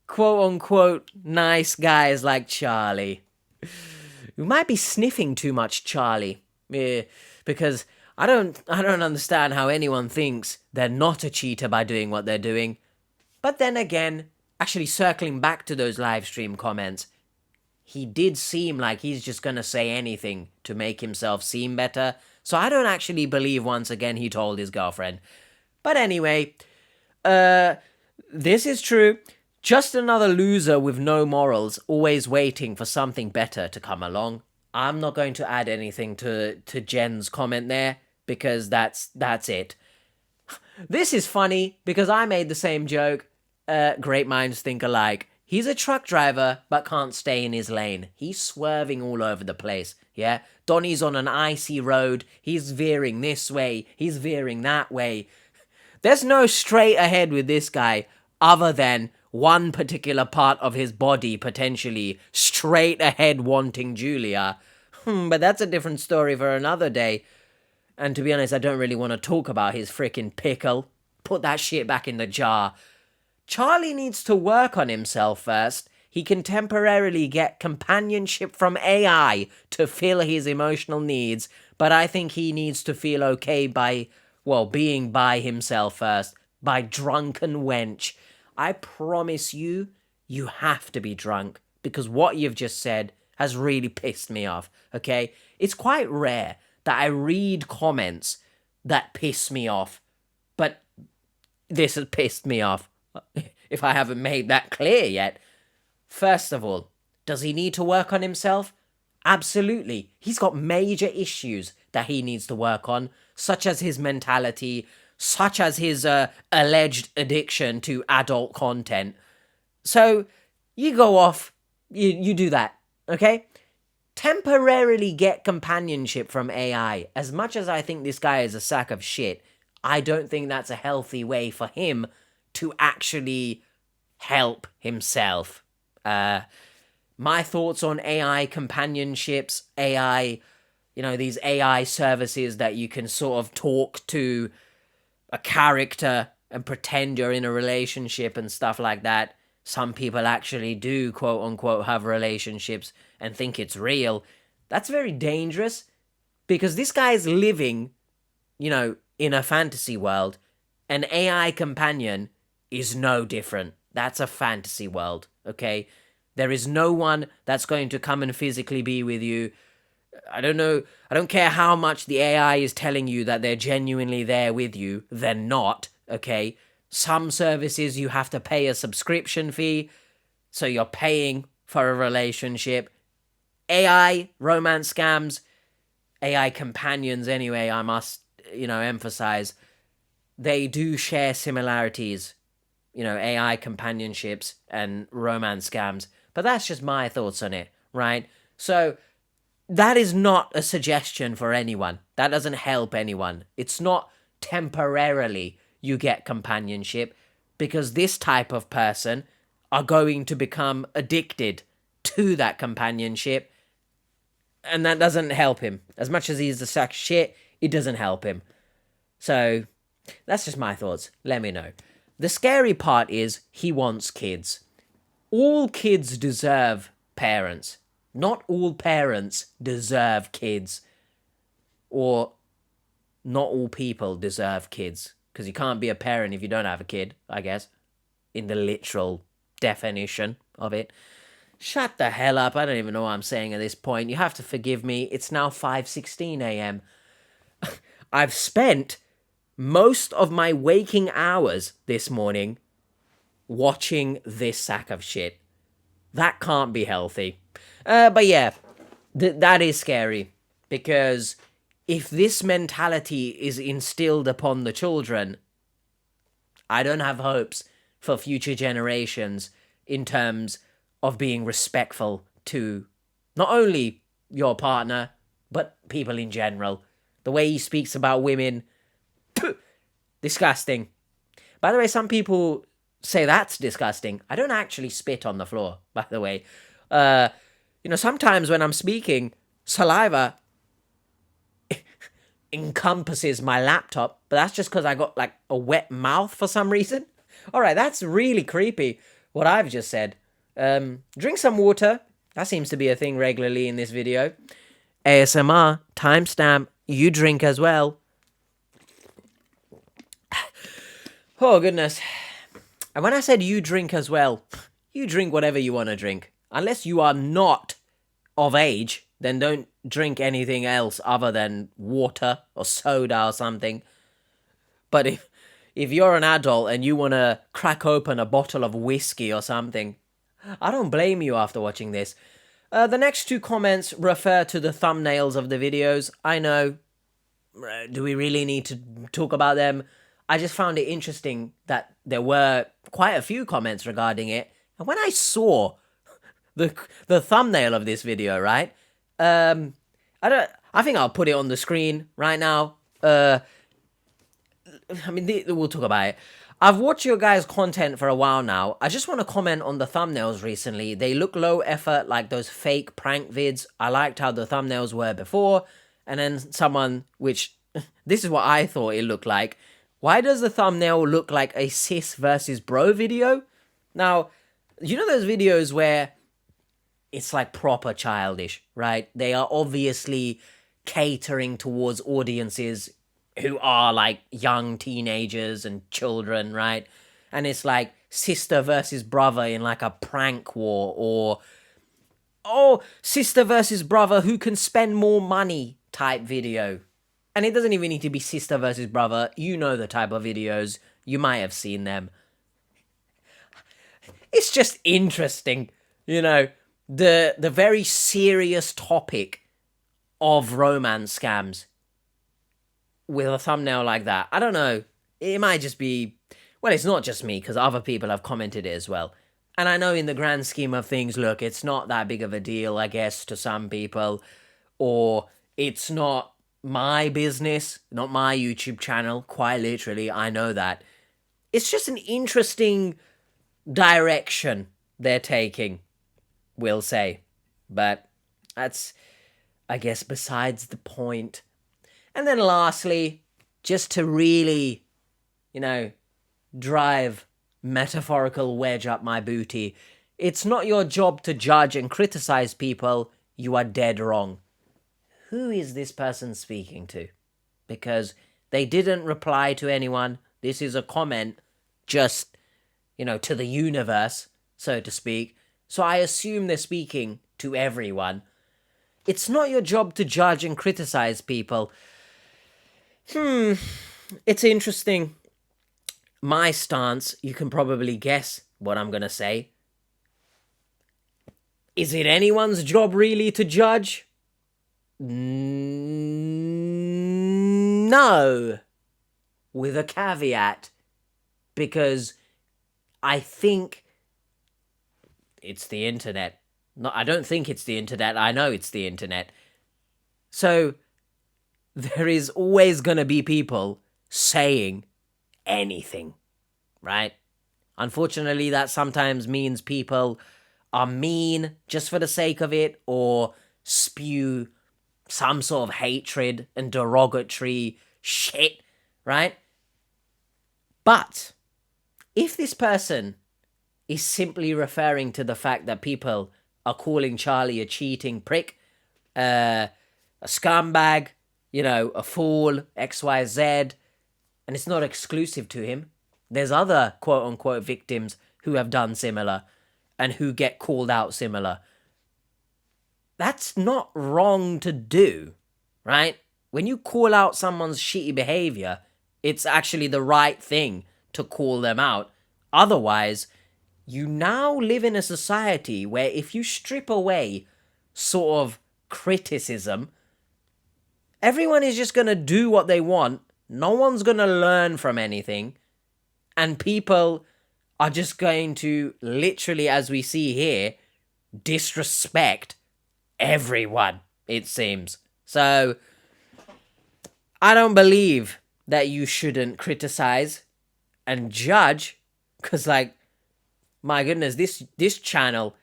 quote-unquote nice guys like Charlie. You might be sniffing too much, Charlie. Because I don't understand how anyone thinks they're not a cheater by doing what they're doing. But then again, actually circling back to those live stream comments, he did seem like he's just gonna say anything to make himself seem better. So I don't actually believe once again he told his girlfriend. But anyway, this is true. Just another loser with no morals, always waiting for something better to come along. I'm not going to add anything to Jen's comment there, because that's it. This is funny, because I made the same joke. Great minds think alike. He's a truck driver, but can't stay in his lane. He's swerving all over the place, yeah? Donnie's on an icy road. He's veering this way. He's veering that way. There's no straight ahead with this guy, other than one particular part of his body potentially straight ahead wanting Julia. But that's a different story for another day. And to be honest, I don't really want to talk about his frickin' pickle. Put that shit back in the jar. Charlie needs to work on himself first. He can temporarily get companionship from AI to fill his emotional needs, but I think he needs to feel okay by, well, being by himself first. By drunken wench. I promise you, you have to be drunk, because what you've just said has really pissed me off, okay? It's quite rare that I read comments that piss me off, but this has pissed me off. If I haven't made that clear yet. First of all, does he need to work on himself? Absolutely. He's got major issues that he needs to work on, such as his mentality, such as his alleged addiction to adult content. So, you go off, you do that, okay? Temporarily get companionship from AI. As much as I think this guy is a sack of shit, I don't think that's a healthy way for him to actually help himself. My thoughts on AI companionships, AI, these AI services that you can sort of talk to a character and pretend you're in a relationship and stuff like that. Some people actually do, quote unquote, have relationships and think it's real. That's very dangerous, because this guy is living, in a fantasy world. An AI companion is no different. That's a fantasy world, okay? There is no one that's going to come and physically be with you. I don't care how much the AI is telling you that they're genuinely there with you. They're not, okay? Some services you have to pay a subscription fee, so you're paying for a relationship. AI, romance scams, AI companions anyway, I must, emphasize, they do share similarities, AI companionships and romance scams. But that's just my thoughts on it, right? So that is not a suggestion for anyone. That doesn't help anyone. It's not temporarily you get companionship, because this type of person are going to become addicted to that companionship, and that doesn't help him. As much as he's a sack of shit, it doesn't help him. So that's just my thoughts. Let me know. The scary part is he wants kids. All kids deserve parents. Not all parents deserve kids. Or not all people deserve kids. Because you can't be a parent if you don't have a kid, I guess. In the literal definition of it. Shut the hell up. I don't even know what I'm saying at this point. You have to forgive me. It's now 5:16 a.m. I've spent most of my waking hours this morning watching this sack of shit. That can't be healthy. But yeah, that is scary. Because if this mentality is instilled upon the children, I don't have hopes for future generations in terms of being respectful to not only your partner, but people in general. The way he speaks about women, disgusting. By the way, some people say that's disgusting. I don't actually spit on the floor, by the way. Sometimes when I'm speaking, saliva encompasses my laptop, but that's just because I got like a wet mouth for some reason. All right, that's really creepy, what I've just said. Drink some water. That seems to be a thing regularly in this video. ASMR, timestamp, you drink as well. Oh, goodness. And when I said you drink as well, you drink whatever you want to drink. Unless you are not of age, then don't drink anything else other than water or soda or something. But if you're an adult and you want to crack open a bottle of whiskey or something, I don't blame you after watching this. The next two comments refer to the thumbnails of the videos. I know. Do we really need to talk about them? I just found it interesting that there were quite a few comments regarding it. And when I saw the thumbnail of this video, right? I think I'll put it on the screen right now. We'll talk about it. I've watched your guys' content for a while now. I just want to comment on the thumbnails recently. They look low effort, like those fake prank vids. I liked how the thumbnails were before. And then this is what I thought it looked like. Why does the thumbnail look like a sis versus bro video? Now, you know those videos where it's like proper childish, right? They are obviously catering towards audiences who are like young teenagers and children, right? And it's like sister versus brother in like a prank war, or sister versus brother who can spend more money type video. And it doesn't even need to be sister versus brother. You know the type of videos. You might have seen them. It's just interesting, the very serious topic of romance scams with a thumbnail like that. I don't know. It might just be... Well, it's not just me, because other people have commented it as well. And I know in the grand scheme of things, look, it's not that big of a deal, I guess, to some people. Or it's not my business, not my YouTube channel, quite literally, I know that. It's just an interesting direction they're taking, we'll say. But that's, I guess, besides the point. And then lastly, just to really, drive metaphorical wedge up my booty, it's not your job to judge and criticize people. You are dead wrong. Who is this person speaking to? Because they didn't reply to anyone. This is a comment just, to the universe, so to speak. So I assume they're speaking to everyone. It's not your job to judge and criticize people. It's interesting. My stance, you can probably guess what I'm going to say. Is it anyone's job really to judge? No. With a caveat. Because I think it's the internet. No, I don't think it's the internet. I know it's the internet. So there is always going to be people saying anything, right? Unfortunately, that sometimes means people are mean just for the sake of it, or spew some sort of hatred and derogatory shit, right? But if this person is simply referring to the fact that people are calling Charlie a cheating prick, a scumbag, a fool, XYZ, and it's not exclusive to him. There's other quote-unquote victims who have done similar and who get called out similar. That's not wrong to do, right? When you call out someone's shitty behavior, it's actually the right thing to call them out. Otherwise, you now live in a society where if you strip away sort of criticism, everyone is just going to do what they want. No one's going to learn from anything. And people are just going to, literally, as we see here, disrespect everyone, it seems. So, I don't believe that you shouldn't criticize and judge, because, my goodness, this channel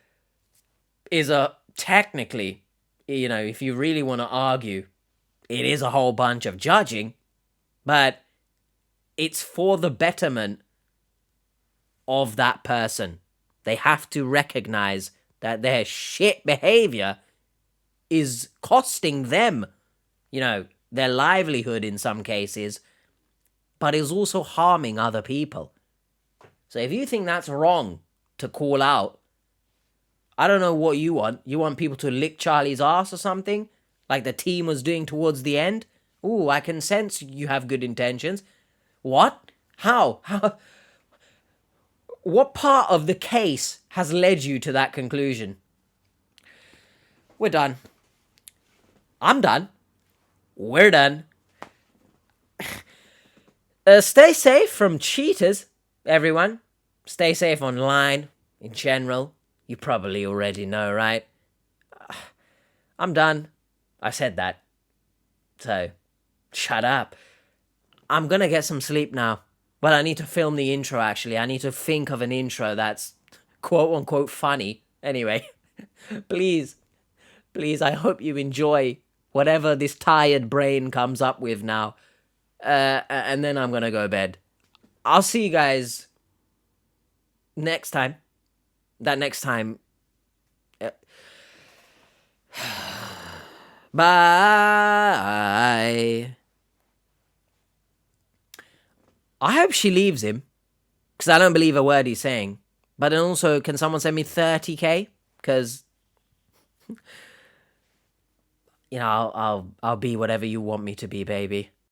is technically, if you really want to argue, it is a whole bunch of judging, but it's for the betterment of that person. They have to recognize that their shit behavior is costing them, their livelihood in some cases, but is also harming other people. So if you think that's wrong to call out, I don't know what you want. You want people to lick Charlie's ass or something? Like the team was doing towards the end? Ooh, I can sense you have good intentions. What? How? What part of the case has led you to that conclusion? We're done. I'm done. We're done. Stay safe from cheaters, everyone. Stay safe online, in general. You probably already know, right? I'm done. I said that. So, shut up. I'm gonna get some sleep now. Well, I need to film the intro, actually. I need to think of an intro that's quote-unquote funny. Anyway, please, I hope you enjoy whatever this tired brain comes up with now. And then I'm gonna go to bed. I'll see you guys next time. That next time. Bye. I hope she leaves him, because I don't believe a word he's saying. But then also, can someone send me 30k? Because, I'll be whatever you want me to be, baby.